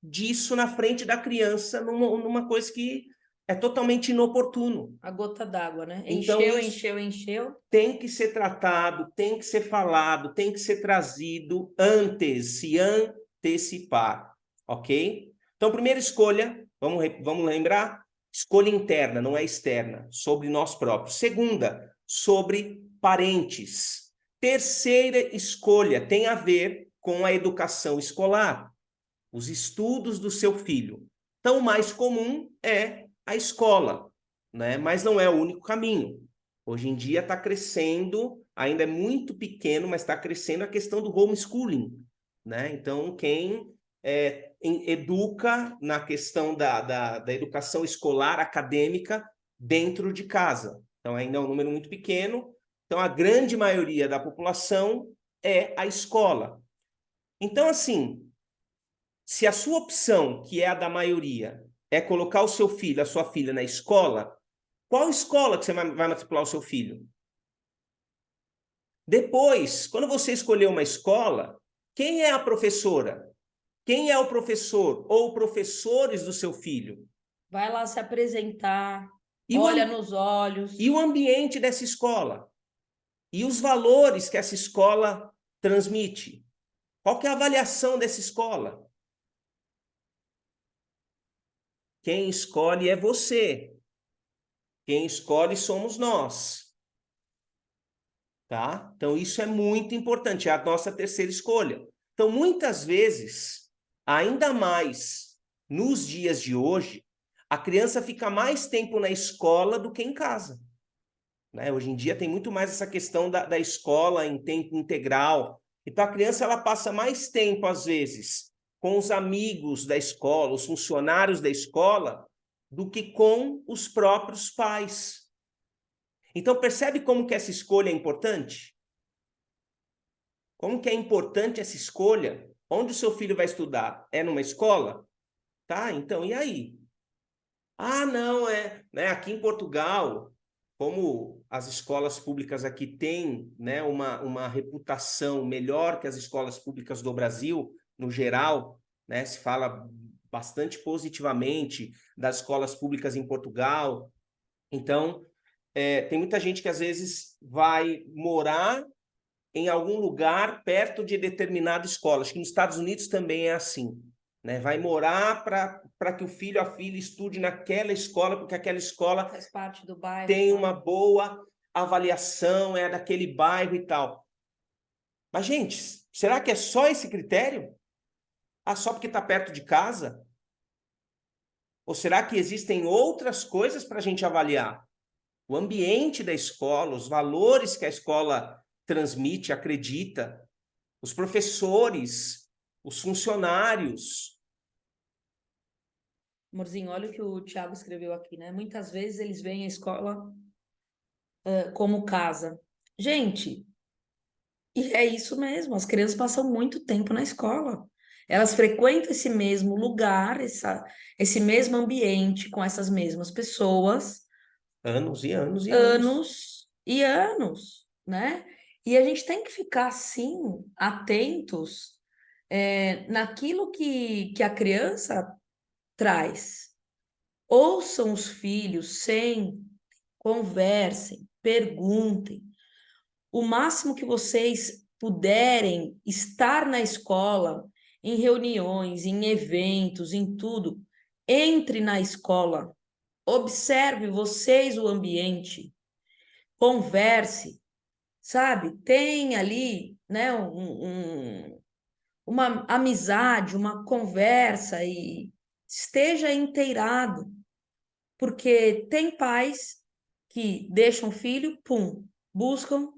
disso na frente da criança, numa coisa que é totalmente inoportuno. A gota d'água, né? Então, Encheu. Tem que ser tratado, tem que ser falado, tem que ser trazido antes, se antecipar, ok? Então, primeira escolha, vamos lembrar? Escolha interna, não é externa, sobre nós próprios. Segunda, sobre parentes. Terceira escolha tem a ver com a educação escolar, os estudos do seu filho. Então, o mais comum é a escola, né? Mas não é o único caminho. Hoje em dia está crescendo, ainda é muito pequeno, mas está crescendo a questão do homeschooling, né? Então, quem educa na questão da educação escolar, acadêmica, dentro de casa. Então, ainda é um número muito pequeno. Então, a grande maioria da população é a escola. Então, assim, se a sua opção, que é a da maioria, é colocar o seu filho, a sua filha na escola, qual escola que você vai matricular o seu filho? Depois, quando você escolher uma escola, quem é a professora? Quem é o professor ou professores do seu filho? Vai lá se apresentar, olha nos olhos. E o ambiente dessa escola? E os valores que essa escola transmite? Qual que é a avaliação dessa escola? Quem escolhe é você. Quem escolhe somos nós. Tá? Então, isso é muito importante, é a nossa terceira escolha. Então, muitas vezes, ainda mais nos dias de hoje, a criança fica mais tempo na escola do que em casa. Né? Hoje em dia tem muito mais essa questão da escola em tempo integral. Então, a criança ela passa mais tempo, às vezes, com os amigos da escola, os funcionários da escola, do que com os próprios pais. Então, percebe como que essa escolha é importante? Como que é importante essa escolha? Onde o seu filho vai estudar? É numa escola? Tá, então, e aí? Ah, não, né, aqui em Portugal, como as escolas públicas aqui têm, né, uma reputação melhor que as escolas públicas do Brasil, no geral, né, se fala bastante positivamente das escolas públicas em Portugal. Então, tem muita gente que às vezes vai morar em algum lugar perto de determinada escola. Acho que nos Estados Unidos também é assim. Né? Vai morar para que o filho, a filha estude naquela escola, porque aquela escola faz parte do bairro, tem tá? uma boa avaliação, é daquele bairro e tal. Mas, gente, será que é só esse critério? Ah, só porque está perto de casa? Ou será que existem outras coisas para a gente avaliar? O ambiente da escola, os valores que a escola transmite, acredita, os professores, os funcionários. Amorzinho, olha o que o Thiago escreveu aqui, né? Muitas vezes eles veem a escola como casa. Gente, e é isso mesmo, as crianças passam muito tempo na escola. Elas frequentam esse mesmo lugar, esse mesmo ambiente, com essas mesmas pessoas, Anos e anos e anos. anos e anos, né? E a gente tem que ficar, assim, atentos, naquilo que a criança traz. Ouçam os filhos, conversem, perguntem. O máximo que vocês puderem estar na escola, em reuniões, em eventos, em tudo, entre na escola, observe vocês o ambiente, converse, sabe? Tem ali, né, uma amizade, uma conversa e esteja inteirado, porque tem pais que deixam o filho, pum, buscam,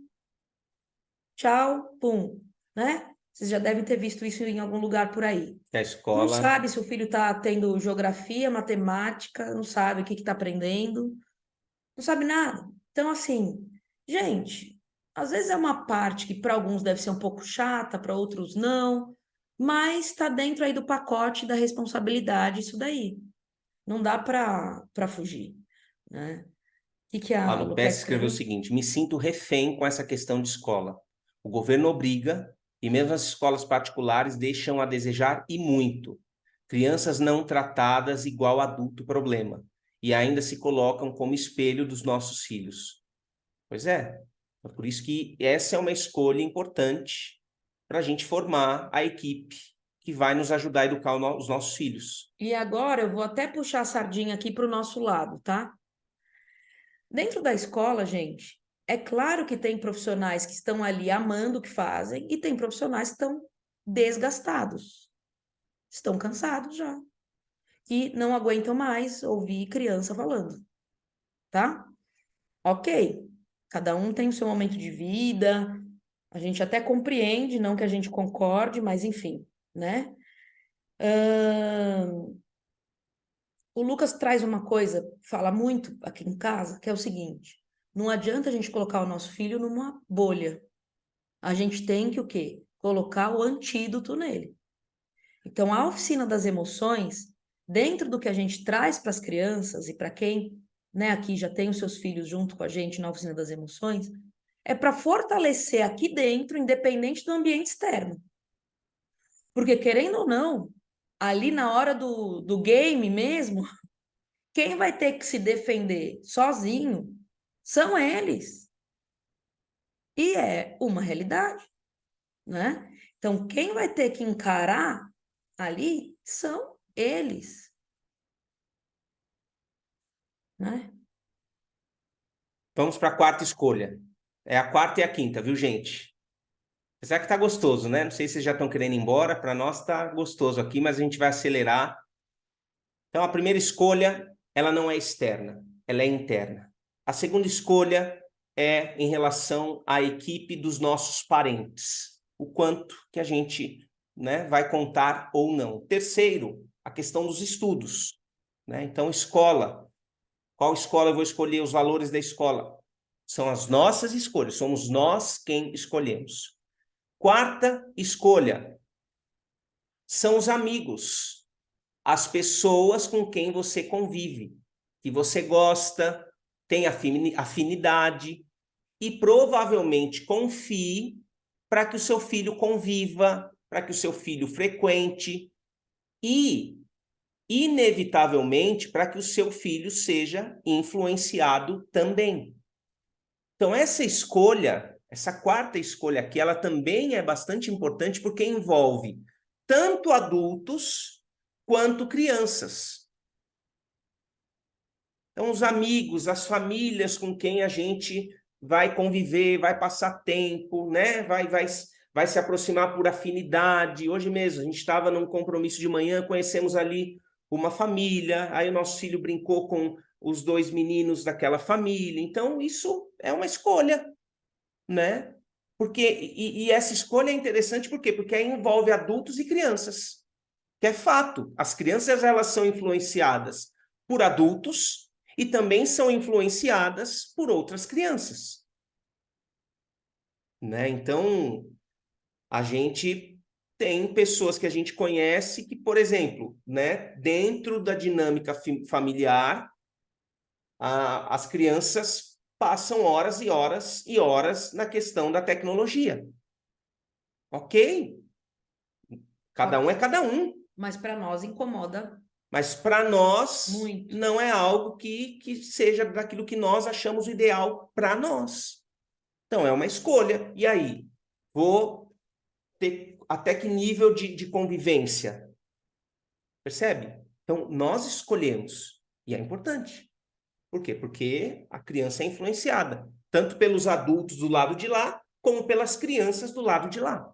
tchau, pum, né? Vocês já devem ter visto isso em algum lugar por aí. A Não escola. sabe se o filho está tendo geografia, matemática, não sabe o que está aprendendo, não sabe nada. Então, assim, gente, às vezes é uma parte que para alguns deve ser um pouco chata, para outros não, mas está dentro aí do pacote da responsabilidade isso daí. Não dá para fugir, né? O que A a Lu quer Lupes escreveu o escrever? seguinte: me sinto refém com essa questão de escola. O governo obriga, e mesmo as escolas particulares deixam a desejar e muito. Crianças não tratadas igual adulto problema, e ainda se colocam como espelho dos nossos filhos. Pois é, é por isso que essa é uma escolha importante para a gente formar a equipe que vai nos ajudar a educar os nossos filhos. E agora eu vou até puxar a sardinha aqui para o nosso lado, tá? Dentro da escola, gente, é claro que tem profissionais que estão ali amando o que fazem e tem profissionais que estão desgastados, estão cansados já, e não aguentam mais ouvir criança falando, tá? Ok, cada um tem o seu momento de vida, a gente até compreende, não que a gente concorde, mas enfim, né? O Lucas traz uma coisa, fala muito aqui em casa, que é o seguinte: não adianta a gente colocar o nosso filho numa bolha. A gente tem que o quê? Colocar o antídoto nele. Então, a oficina das emoções, dentro do que a gente traz para as crianças e para quem, né, aqui já tem os seus filhos junto com a gente na oficina das emoções, é para fortalecer aqui dentro, independente do ambiente externo. Porque, querendo ou não, ali na hora do game mesmo, quem vai ter que se defender sozinho são eles. E é uma realidade, né? Então, quem vai ter que encarar ali são eles, né? Vamos para a quarta escolha. É a quarta e a quinta, viu, gente? Apesar que tá gostoso, né? Não sei se vocês já estão querendo ir embora. Para nós tá gostoso aqui, mas a gente vai acelerar. Então, a primeira escolha, ela não é externa, ela é interna. A segunda escolha é em relação à equipe dos nossos parentes. O quanto que a gente, né, vai contar ou não. Terceiro, a questão dos estudos. Né? Então, escola. Qual escola eu vou escolher? Os valores da escola. São as nossas escolhas, somos nós quem escolhemos. Quarta escolha, são os amigos, as pessoas com quem você convive, que você gosta, tem afinidade e provavelmente confie para que o seu filho conviva, para que o seu filho frequente e, inevitavelmente, para que o seu filho seja influenciado também. Então, essa escolha, essa quarta escolha aqui, ela também é bastante importante porque envolve tanto adultos quanto crianças. Então, os amigos, as famílias com quem a gente vai conviver, vai passar tempo, né? Vai se aproximar por afinidade. Hoje mesmo, a gente estava num compromisso de manhã, conhecemos ali uma família, aí o nosso filho brincou com os 2 meninos daquela família. Então, isso é uma escolha, né? E essa escolha é interessante por quê? Porque aí envolve adultos e crianças, que é fato. As crianças, elas são influenciadas por adultos e também são influenciadas por outras crianças, né? Então, a gente tem pessoas que a gente conhece que, por exemplo, né, dentro da dinâmica familiar, as crianças passam horas e horas e horas na questão da tecnologia. Ok? Cada um é cada um. Mas para nós incomoda. Mas para nós muito. Não é algo que seja daquilo que nós achamos o ideal para nós. Então é uma escolha. E aí? Vou ter até que nível de convivência? Percebe? Então nós escolhemos. E é importante. Por quê? Porque a criança é influenciada, tanto pelos adultos do lado de lá, como pelas crianças do lado de lá.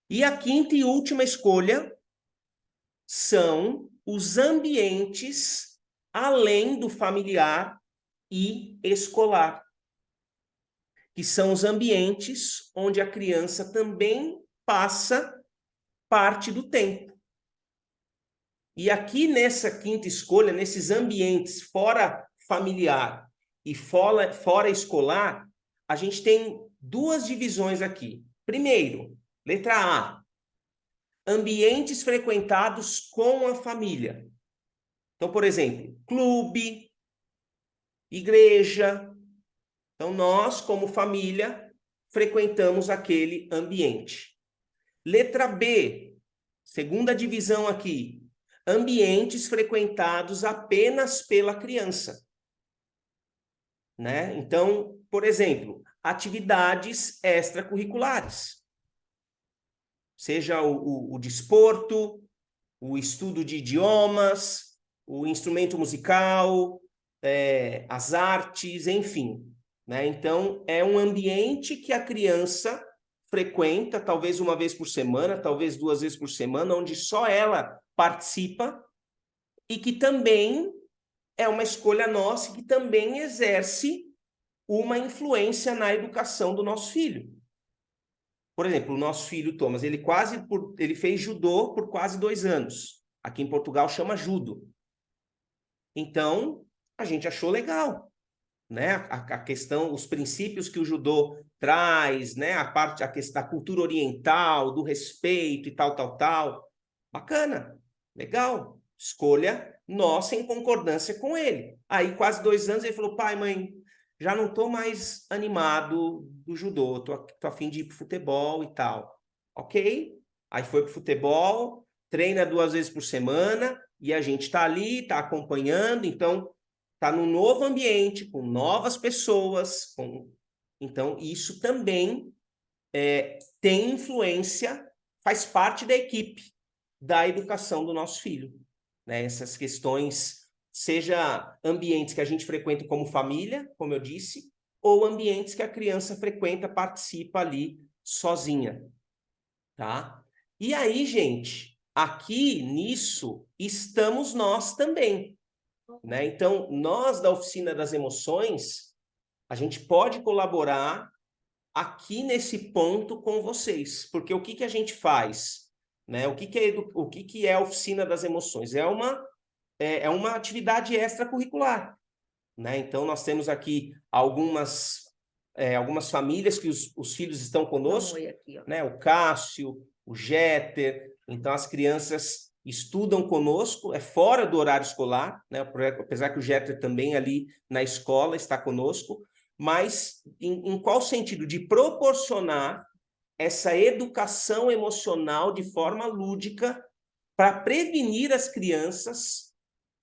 E a quinta e última escolha são os ambientes além do familiar e escolar, que são os ambientes onde a criança também passa parte do tempo. E aqui nessa quinta escolha, nesses ambientes fora familiar e fora escolar, a gente tem 2 divisões aqui. Primeiro, letra A, ambientes frequentados com a família. Então, por exemplo, clube, igreja. Então, nós, como família, frequentamos aquele ambiente. Letra B, segunda divisão aqui, ambientes frequentados apenas pela criança, né? Então, por exemplo, atividades extracurriculares, seja o desporto, o estudo de idiomas, o instrumento musical, as artes, enfim, né? Então, é um ambiente que a criança frequenta, talvez uma vez por semana, talvez 2 vezes por semana, onde só ela participa e que também é uma escolha nossa, que também exerce uma influência na educação do nosso filho. Por exemplo, o nosso filho Thomas, ele fez judô por quase 2 anos. Aqui em Portugal chama judo. Então, a gente achou legal, né? A questão, os princípios que o judô traz, né? A questão da cultura oriental, do respeito e tal. Bacana, legal. Escolha nossa em concordância com ele. Aí, quase 2 anos, ele falou: pai, mãe, já não estou mais animado do judô, tô a fim de ir pro futebol e tal. Ok? Aí foi pro futebol, treina 2 vezes por semana, e a gente está ali, está acompanhando, então está num novo ambiente, com novas pessoas, então isso também tem influência, faz parte da equipe da educação do nosso filho, né? Essas questões, seja ambientes que a gente frequenta como família, como eu disse, ou ambientes que a criança frequenta, participa ali sozinha, tá? E aí, gente, aqui nisso estamos nós também, né? Então, nós da Oficina das Emoções, a gente pode colaborar aqui nesse ponto com vocês, porque o que a gente faz, né? O que é a Oficina das Emoções? É uma atividade extracurricular, né? Então, nós temos aqui algumas famílias que os filhos estão conosco, Oi aqui, ó. né? O Cássio, o Jeter. Então, as crianças estudam conosco, é fora do horário escolar, né? Apesar que o Jeter também ali na escola está conosco, mas em qual sentido? De proporcionar essa educação emocional de forma lúdica para prevenir as crianças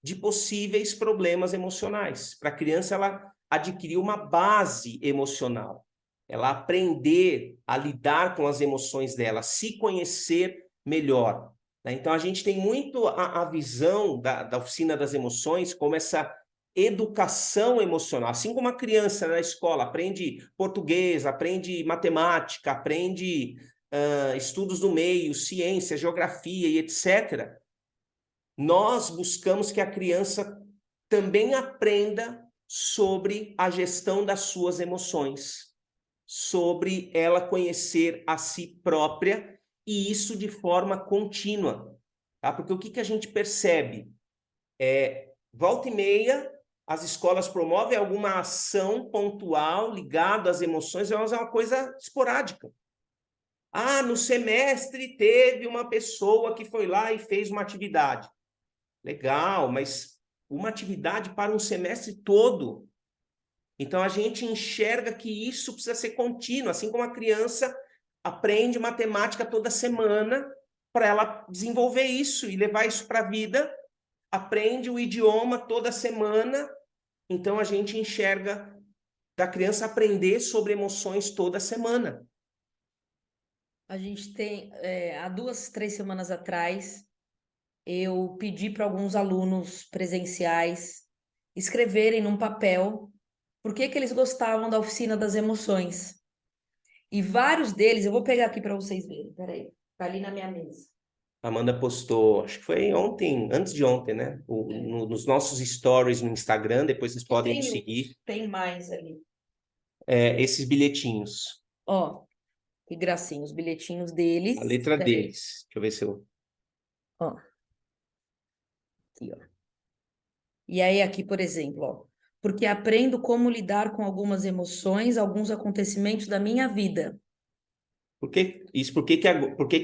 de possíveis problemas emocionais. Para a criança, ela adquirir uma base emocional, ela aprender a lidar com as emoções dela, se conhecer melhor. Então, a gente tem muito a visão da oficina das emoções como essa educação emocional. Assim como a criança na escola aprende português, aprende matemática, aprende estudos do meio, ciência, geografia e etc., nós buscamos que a criança também aprenda sobre a gestão das suas emoções, sobre ela conhecer a si própria, e isso de forma contínua, tá? Porque o que a gente percebe? Volta e meia, as escolas promovem alguma ação pontual ligada às emoções, mas é uma coisa esporádica. Ah, no semestre teve uma pessoa que foi lá e fez uma atividade. Legal, mas uma atividade para um semestre todo. Então, a gente enxerga que isso precisa ser contínuo, assim como a criança aprende matemática toda semana para ela desenvolver isso e levar isso para a vida, aprende o idioma toda semana. Então, a gente enxerga da criança aprender sobre emoções toda semana. A gente tem, há 2, 3 semanas atrás, eu pedi para alguns alunos presenciais escreverem num papel por que eles gostavam da oficina das emoções. E vários deles, eu vou pegar aqui para vocês verem, peraí, tá ali na minha mesa. A Amanda postou, acho que foi ontem, antes de ontem, né? Nos nossos stories no Instagram, depois vocês podem nos seguir. Tem mais ali. Esses bilhetinhos. Ó, que gracinha, os bilhetinhos deles. A letra Peraí. deles. Deixa eu ver se eu... Ó. Aqui, ó. E aí aqui, por exemplo, ó. Porque aprendo como lidar com algumas emoções, alguns acontecimentos da minha vida. Por que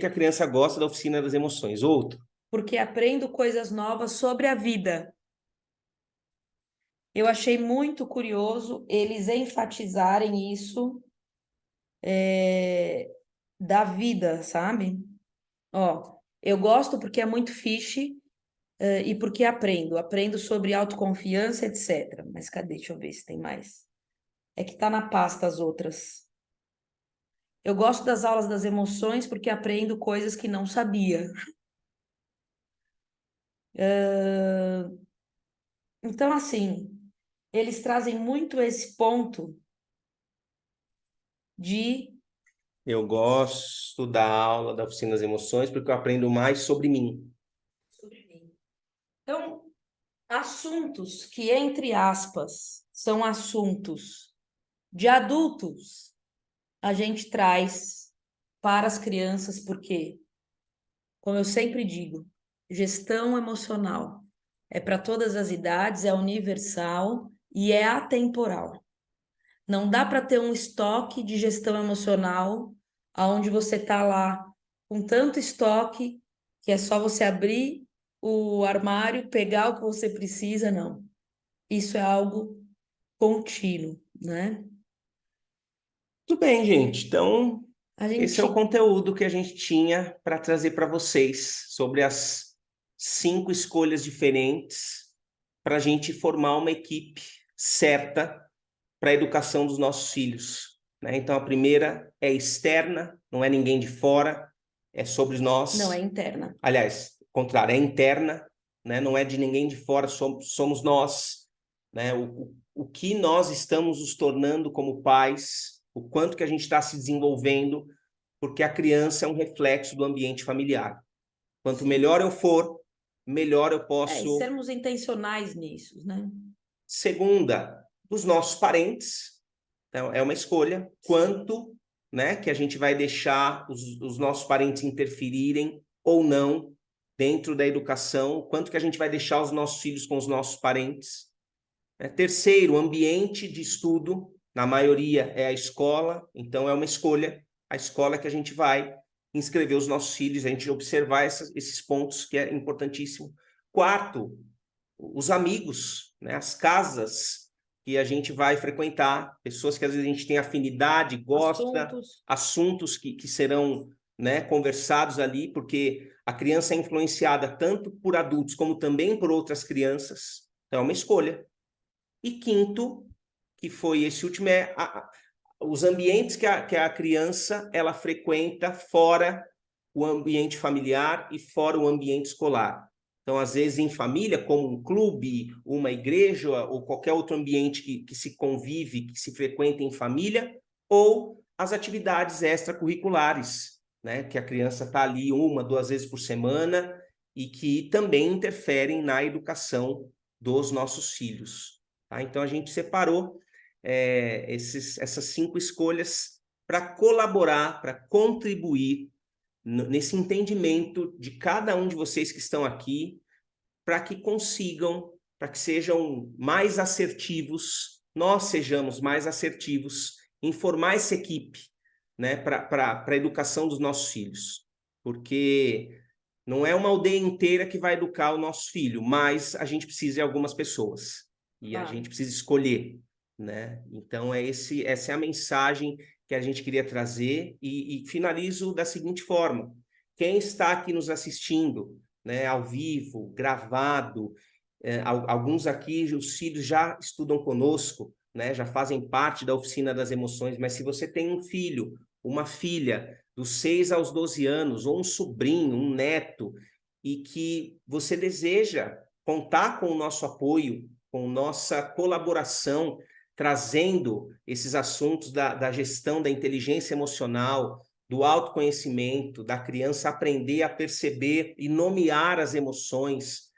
a criança gosta da oficina das emoções? Outro. Porque aprendo coisas novas sobre a vida. Eu achei muito curioso eles enfatizarem isso da vida, sabe? Ó, eu gosto porque é muito fishy e porque aprendo. Aprendo sobre autoconfiança, etc. Mas cadê? Deixa eu ver se tem mais. É que tá na pasta as outras. Eu gosto das aulas das emoções porque aprendo coisas que não sabia. Então, assim, eles trazem muito esse ponto de Eu gosto da aula da oficina das emoções porque eu aprendo mais sobre mim. sobre mim. Então, assuntos que, entre aspas, são assuntos de adultos, a gente traz para as crianças, porque, como eu sempre digo, gestão emocional é para todas as idades, é universal e é atemporal. Não dá para ter um estoque de gestão emocional aonde você está lá com tanto estoque que é só você abrir o armário, pegar o que você precisa, não. Isso é algo contínuo, né? Tudo bem, gente. Então, A esse é o gente conteúdo que a gente tinha para trazer para vocês sobre as 5 escolhas diferentes para a gente formar uma equipe certa para a educação dos nossos filhos, né? Então, a primeira é externa, não é ninguém de fora, é sobre nós. não é interna. Aliás, ao contrário, é interna, né? Não é de ninguém de fora, somos nós, né? O que nós estamos nos tornando como pais, o quanto que a gente está se desenvolvendo, porque a criança é um reflexo do ambiente familiar. Quanto melhor eu for, melhor eu E posso... sermos intencionais nisso, né? Segunda, dos nossos parentes. Então, é uma escolha. Quanto, né, que a gente vai deixar os nossos parentes interferirem ou não dentro da educação, quanto que a gente vai deixar os nossos filhos com os nossos parentes. Terceiro, ambiente de estudo. Na maioria é a escola, então é uma escolha. A escola que a gente vai. inscrever os nossos filhos, a gente observar esses pontos que é importantíssimo. Quarto, os amigos, né? As casas que a gente vai frequentar, pessoas que às vezes a gente tem afinidade, gosta, assuntos que serão, né, conversados ali, porque a criança é influenciada tanto por adultos como também por outras crianças, então é uma escolha. E quinto, que foi esse último, os ambientes que a criança ela frequenta fora o ambiente familiar e fora o ambiente escolar. Então, às vezes, em família, como um clube, uma igreja ou qualquer outro ambiente que se convive, que se frequenta em família, ou as atividades extracurriculares, né? Que a criança está ali 1, 2 vezes por semana e que também interferem na educação dos nossos filhos. Tá? Então, a gente separou essas 5 escolhas para colaborar, para contribuir nesse entendimento de cada um de vocês que estão aqui, para que consigam, para que sejam mais assertivos, nós sejamos mais assertivos em formar essa equipe, né, para a educação dos nossos filhos. Porque não é uma aldeia inteira que vai educar o nosso filho, mas a gente precisa de algumas pessoas. E a gente precisa escolher, né? Então, essa é a mensagem que a gente queria trazer e finalizo da seguinte forma. Quem está aqui nos assistindo, né, ao vivo, gravado, alguns aqui, os filhos já estudam conosco, né, já fazem parte da oficina das emoções, mas se você tem um filho, uma filha, dos 6 aos 12 anos, ou um sobrinho, um neto, e que você deseja contar com o nosso apoio, com nossa colaboração, trazendo esses assuntos da gestão da inteligência emocional, do autoconhecimento, da criança aprender a perceber e nomear as emoções,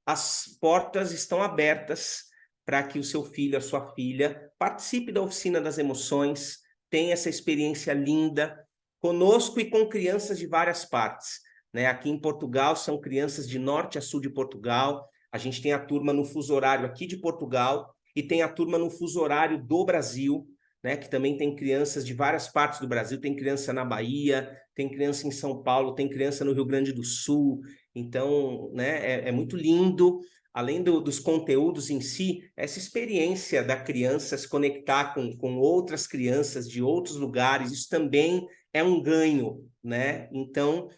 as portas estão abertas para que o seu filho, a sua filha, participe da oficina das emoções, tenha essa experiência linda conosco e com crianças de várias partes. Né? Aqui em Portugal são crianças de norte a sul de Portugal, a gente tem a turma no fuso horário aqui de Portugal e tem a turma no fuso horário do Brasil, né? Que também tem crianças de várias partes do Brasil, tem criança na Bahia, tem criança em São Paulo, tem criança no Rio Grande do Sul. Então, né, é muito lindo, além dos conteúdos em si, essa experiência da criança se conectar com outras crianças de outros lugares, isso também é um ganho, né? Então,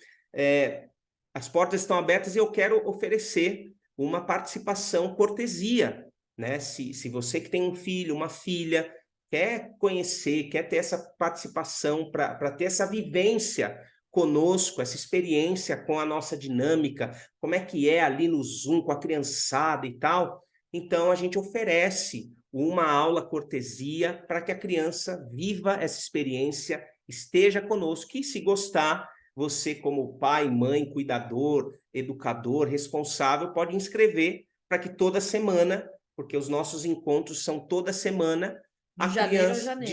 as portas estão abertas e eu quero oferecer uma participação cortesia, né? Se você que tem um filho, uma filha, quer conhecer, quer ter essa participação para ter essa vivência conosco, essa experiência com a nossa dinâmica, como é que é ali no Zoom com a criançada e tal, então a gente oferece uma aula cortesia para que a criança viva essa experiência, esteja conosco e se gostar, você como pai, mãe, cuidador, educador, responsável, pode inscrever para que toda semana, porque os nossos encontros são toda semana, de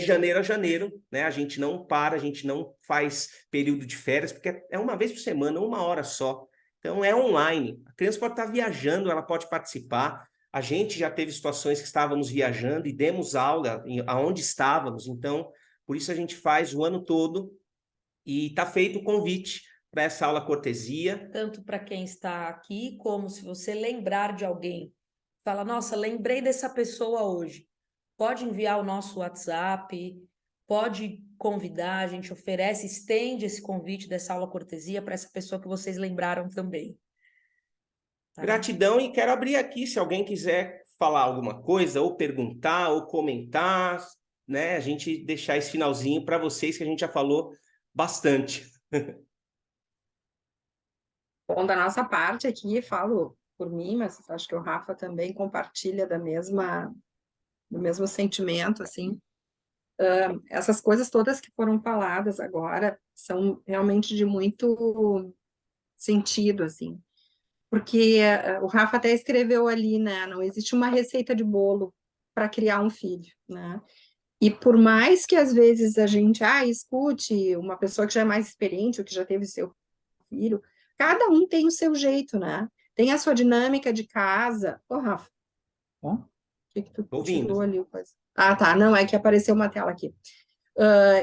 janeiro a janeiro, né? A gente não para, a gente não faz período de férias, porque é uma vez por semana, 1 hora só. Então é online. A criança pode estar viajando, ela pode participar. A gente já teve situações que estávamos viajando e demos aula aonde estávamos. Então, por isso a gente faz o ano todo e está feito o convite para essa aula cortesia. Tanto para quem está aqui, como se você lembrar de alguém. Fala, nossa, lembrei dessa pessoa hoje. Pode enviar o nosso WhatsApp, pode convidar, a gente oferece, estende esse convite dessa aula cortesia para essa pessoa que vocês lembraram também. Tá? Gratidão, e quero abrir aqui, se alguém quiser falar alguma coisa, ou perguntar, ou comentar, né? A gente deixar esse finalzinho para vocês, que a gente já falou bastante. Bom, da nossa parte aqui, falo por mim, mas acho que o Rafa também compartilha do mesmo sentimento, assim. Essas coisas todas que foram faladas agora são realmente de muito sentido, assim. Porque o Rafa até escreveu ali, né? Não existe uma receita de bolo para criar um filho, né? E por mais que às vezes a gente escute uma pessoa que já é mais experiente, ou que já teve seu filho, cada um tem o seu jeito, né? Tem a sua dinâmica de casa. Ô, Rafa, o que tu tirou ali? Ah, tá, não, é que apareceu uma tela aqui.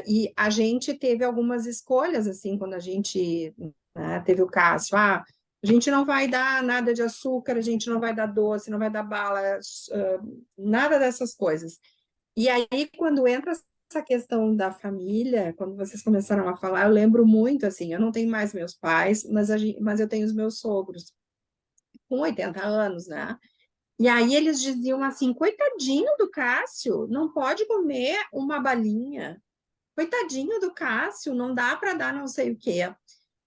E a gente teve algumas escolhas, assim, quando a gente, né, teve o Cássio, a gente não vai dar nada de açúcar, a gente não vai dar doce, não vai dar bala, nada dessas coisas. E aí, quando entra essa questão da família, quando vocês começaram a falar, eu lembro muito, assim, eu não tenho mais meus pais, mas eu tenho os meus sogros, com 80 anos, né? E aí eles diziam assim, coitadinho do Cássio, não pode comer uma balinha, coitadinho do Cássio, não dá para dar não sei o quê.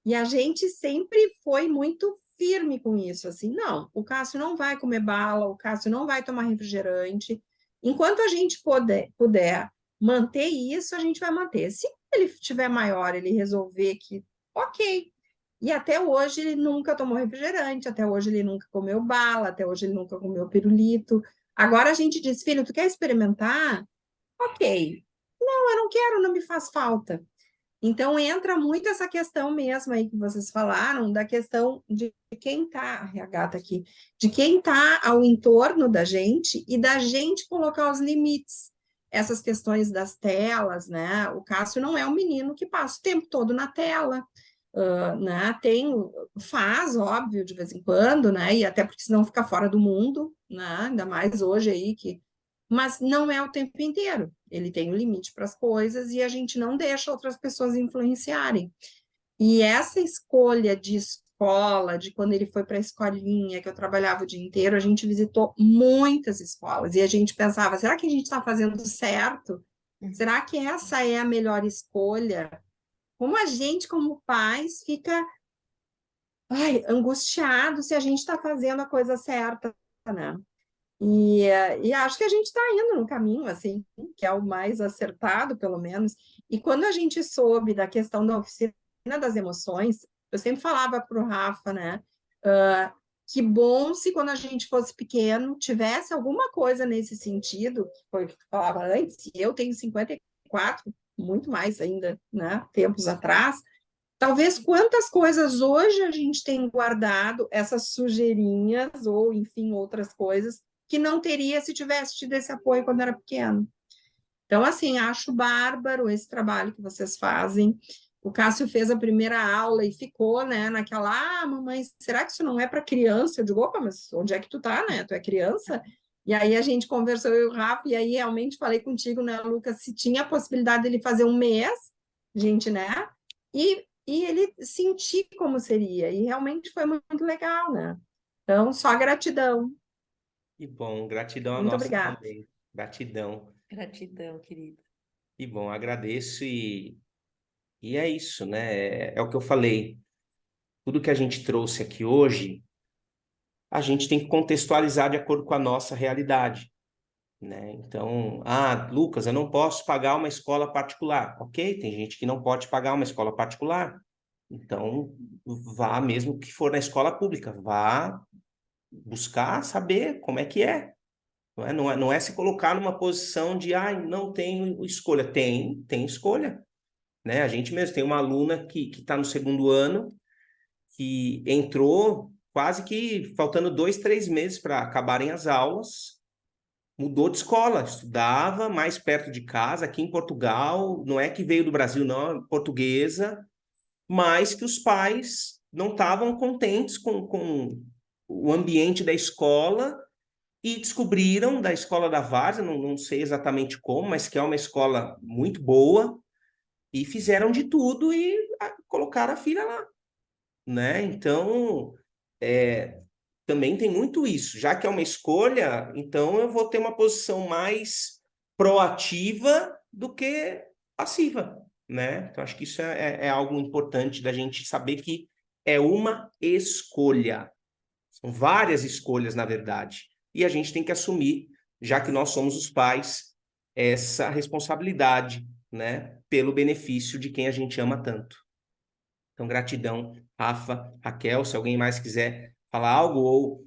E a gente sempre foi muito firme com isso, assim, não, o Cássio não vai comer bala, o Cássio não vai tomar refrigerante. Enquanto a gente puder manter isso, a gente vai manter. Se ele tiver maior, ele resolver que, ok. E até hoje ele nunca tomou refrigerante, até hoje ele nunca comeu bala, até hoje ele nunca comeu pirulito. Agora a gente diz, filho, tu quer experimentar? Ok. Não, eu não quero, não me faz falta. Então, entra muito essa questão mesmo aí que vocês falaram, da questão de quem está, a gata aqui, de quem está ao entorno da gente e da gente colocar os limites. Essas questões das telas, né? O Cássio não é um menino que passa o tempo todo na tela, né? Faz, óbvio, de vez em quando, né? E até porque senão fica fora do mundo, né? Ainda mais hoje aí que mas não é o tempo inteiro. Ele tem um limite para as coisas e a gente não deixa outras pessoas influenciarem. E essa escolha de escola, de quando ele foi para a escolinha, que eu trabalhava o dia inteiro, a gente visitou muitas escolas e a gente pensava: será que a gente está fazendo certo? Será que essa é a melhor escolha? Como a gente, como pais, fica angustiado se a gente está fazendo a coisa certa, né? E acho que a gente está indo no caminho, assim, que é o mais acertado, pelo menos. E quando a gente soube da questão da oficina das emoções, eu sempre falava para o Rafa, né? Que bom se quando a gente fosse pequeno tivesse alguma coisa nesse sentido, que foi o que tu falava antes, e eu tenho 54, muito mais ainda, né? Tempos atrás. Talvez quantas coisas hoje a gente tem guardado, essas sujeirinhas, ou enfim, outras coisas, que não teria se tivesse tido esse apoio quando era pequeno. Então, assim, acho bárbaro esse trabalho que vocês fazem. O Cássio fez a primeira aula e ficou, né, naquela, mamãe, será que isso não é para criança? Eu digo, opa, mas onde é que tu tá, né? Tu é criança? E aí a gente conversou, eu e o Rafa, e aí realmente falei contigo, né, Lucas, se tinha a possibilidade dele fazer um mês, gente, né? E ele sentir como seria. E realmente foi muito legal, né? Então, só gratidão. Que bom, gratidão a Muito nossa obrigada. também. Gratidão. Gratidão, querida. Que bom, agradeço e é isso, né? É o que eu falei. Tudo que a gente trouxe aqui hoje, a gente tem que contextualizar de acordo com a nossa realidade, né? Então, Lucas, eu não posso pagar uma escola particular. Ok, tem gente que não pode pagar uma escola particular. Então, vá mesmo que for na escola pública, vá buscar saber como é que é. Não é se colocar numa posição de, não tenho escolha. Tem escolha, né? A gente mesmo tem uma aluna que está no segundo ano, que entrou quase que faltando 2, 3 meses para acabarem as aulas, mudou de escola, estudava mais perto de casa, aqui em Portugal, não é que veio do Brasil, não, é portuguesa, mas que os pais não estavam contentes com o ambiente da escola e descobriram da escola da Várzea, não sei exatamente como, mas que é uma escola muito boa, e fizeram de tudo e colocaram a filha lá, né? Então, também tem muito isso. Já que é uma escolha, então eu vou ter uma posição mais proativa do que passiva, né? Então, acho que isso é algo importante da gente saber que é uma escolha. São várias escolhas, na verdade. E a gente tem que assumir, já que nós somos os pais, essa responsabilidade, né? Pelo benefício de quem a gente ama tanto. Então, gratidão, Rafa, Raquel, se alguém mais quiser falar algo ou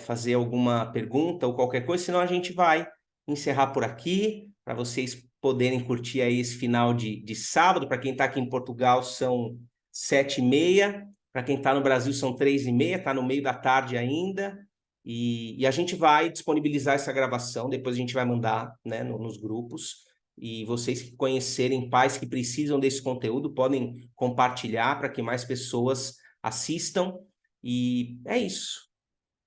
fazer alguma pergunta ou qualquer coisa, senão a gente vai encerrar por aqui, para vocês poderem curtir aí esse final de sábado. Para quem está aqui em Portugal, são 7h30, para quem está no Brasil, são 3h30, está no meio da tarde ainda, e a gente vai disponibilizar essa gravação, depois a gente vai mandar, né, nos grupos, E vocês que conhecerem pais que precisam desse conteúdo, podem compartilhar para que mais pessoas assistam. E é isso,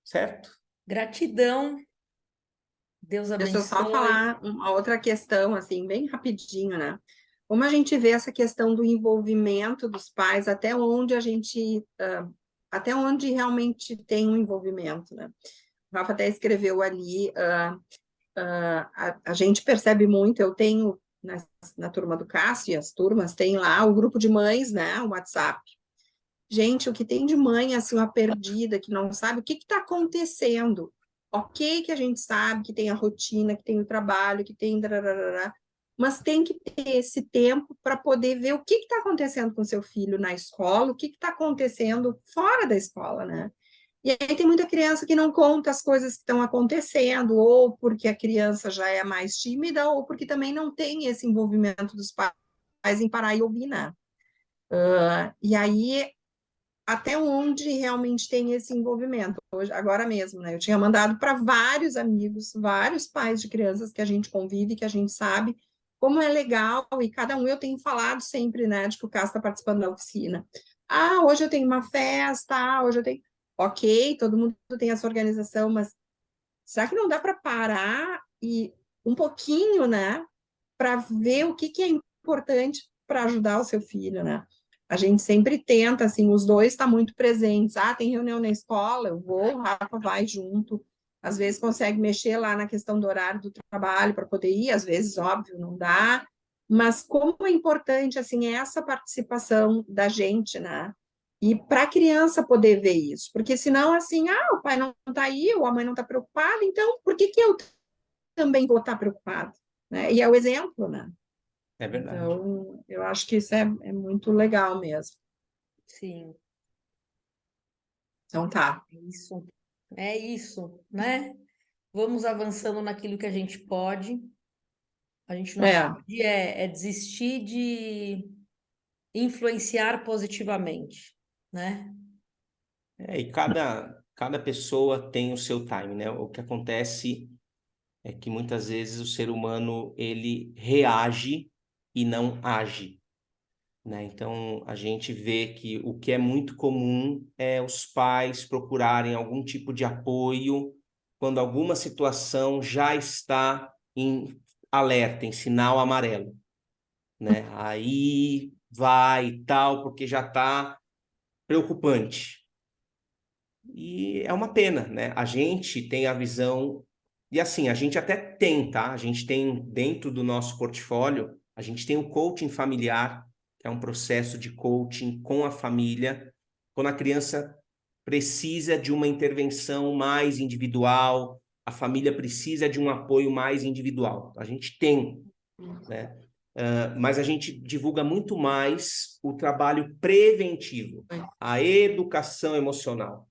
certo? Gratidão. Deus Deixa eu só abençoe. falar uma outra questão, assim, bem rapidinho, né? Como a gente vê essa questão do envolvimento dos pais, até onde a gente, até onde realmente tem um envolvimento, né? O Rafa até escreveu ali, a gente percebe muito, eu tenho na turma do Cássio, e as turmas têm lá o grupo de mães, né? O WhatsApp. Gente, o que tem de mãe, assim, uma perdida, que não sabe o que está acontecendo. Ok que a gente sabe que tem a rotina, que tem o trabalho, que tem... Mas tem que ter esse tempo para poder ver o que está acontecendo com seu filho na escola, o que está acontecendo fora da escola, né? E aí tem muita criança que não conta as coisas que estão acontecendo, ou porque a criança já é mais tímida, ou porque também não tem esse envolvimento dos pais em parar e ouvir, né? E aí até onde realmente tem esse envolvimento. Hoje, agora mesmo, né? Eu tinha mandado para vários amigos, vários pais de crianças que a gente convive, que a gente sabe como é legal, e cada um eu tenho falado sempre, né, de que o Cássio está participando da oficina. Ah, hoje eu tenho uma festa, hoje eu tenho... Ok, todo mundo tem essa organização, mas será que não dá para parar e um pouquinho, né, para ver o que é importante para ajudar o seu filho, né? A gente sempre tenta, assim, os dois estão muito presentes. Ah, tem reunião na escola, eu vou, o Rafa vai junto. Às vezes consegue mexer lá na questão do horário do trabalho para poder ir, às vezes, óbvio, não dá. Mas como é importante, assim, essa participação da gente, né? E para a criança poder ver isso. Porque senão, assim, o pai não está aí, ou a mãe não está preocupada, então por que eu também vou estar preocupado? Né? E é o exemplo, né? É verdade. Então, eu acho que isso é muito legal mesmo. Sim, Então, tá. é isso, né? Vamos avançando naquilo que a gente pode. A gente não É, pode desistir de influenciar positivamente, né? E cada pessoa tem o seu time, né? O que acontece é que muitas vezes o ser humano ele reage e não age, né? Então a gente vê que o que é muito comum é os pais procurarem algum tipo de apoio quando alguma situação já está em alerta, em sinal amarelo, né? Aí vai e tal, porque já está preocupante. E é uma pena, né? A gente tem a visão, e assim, a gente até tem, tá? A gente tem dentro do nosso portfólio, a gente tem o coaching familiar, que é um processo de coaching com a família, quando a criança precisa de uma intervenção mais individual, a família precisa de um apoio mais individual. A gente tem, né? Mas a gente divulga muito mais o trabalho preventivo, a educação emocional.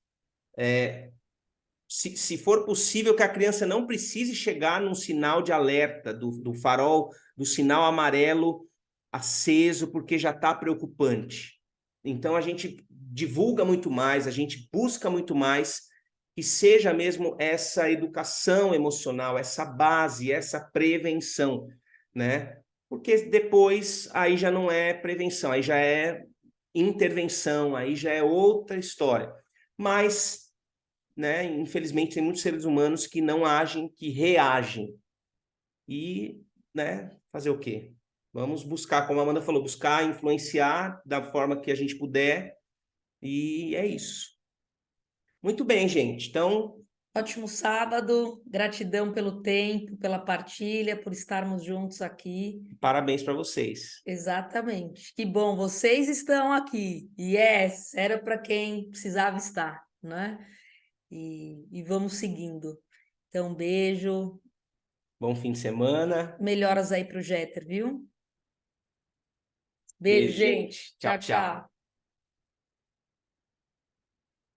Se for possível que a criança não precise chegar num sinal de alerta do farol, do sinal amarelo aceso, porque já está preocupante. Então, a gente divulga muito mais, a gente busca muito mais que seja mesmo essa educação emocional, essa base, essa prevenção, né? Porque depois aí já não é prevenção, aí já é intervenção, aí já é outra história. Mas, né, infelizmente tem muitos seres humanos que não agem, que reagem. E, né, fazer o quê? Vamos buscar, como a Amanda falou, buscar influenciar da forma que a gente puder, e é isso. Muito bem, gente. Então, Ótimo sábado, gratidão pelo tempo, pela partilha, por estarmos juntos aqui. parabéns para vocês. Exatamente. Que bom, vocês estão aqui. Yes, era para quem precisava estar, né? E vamos seguindo. Então, beijo. Bom fim de semana. Melhoras aí pro Jeter, viu? Beijo, Beijo, gente. Tchau, Tchau, tchau. tchau.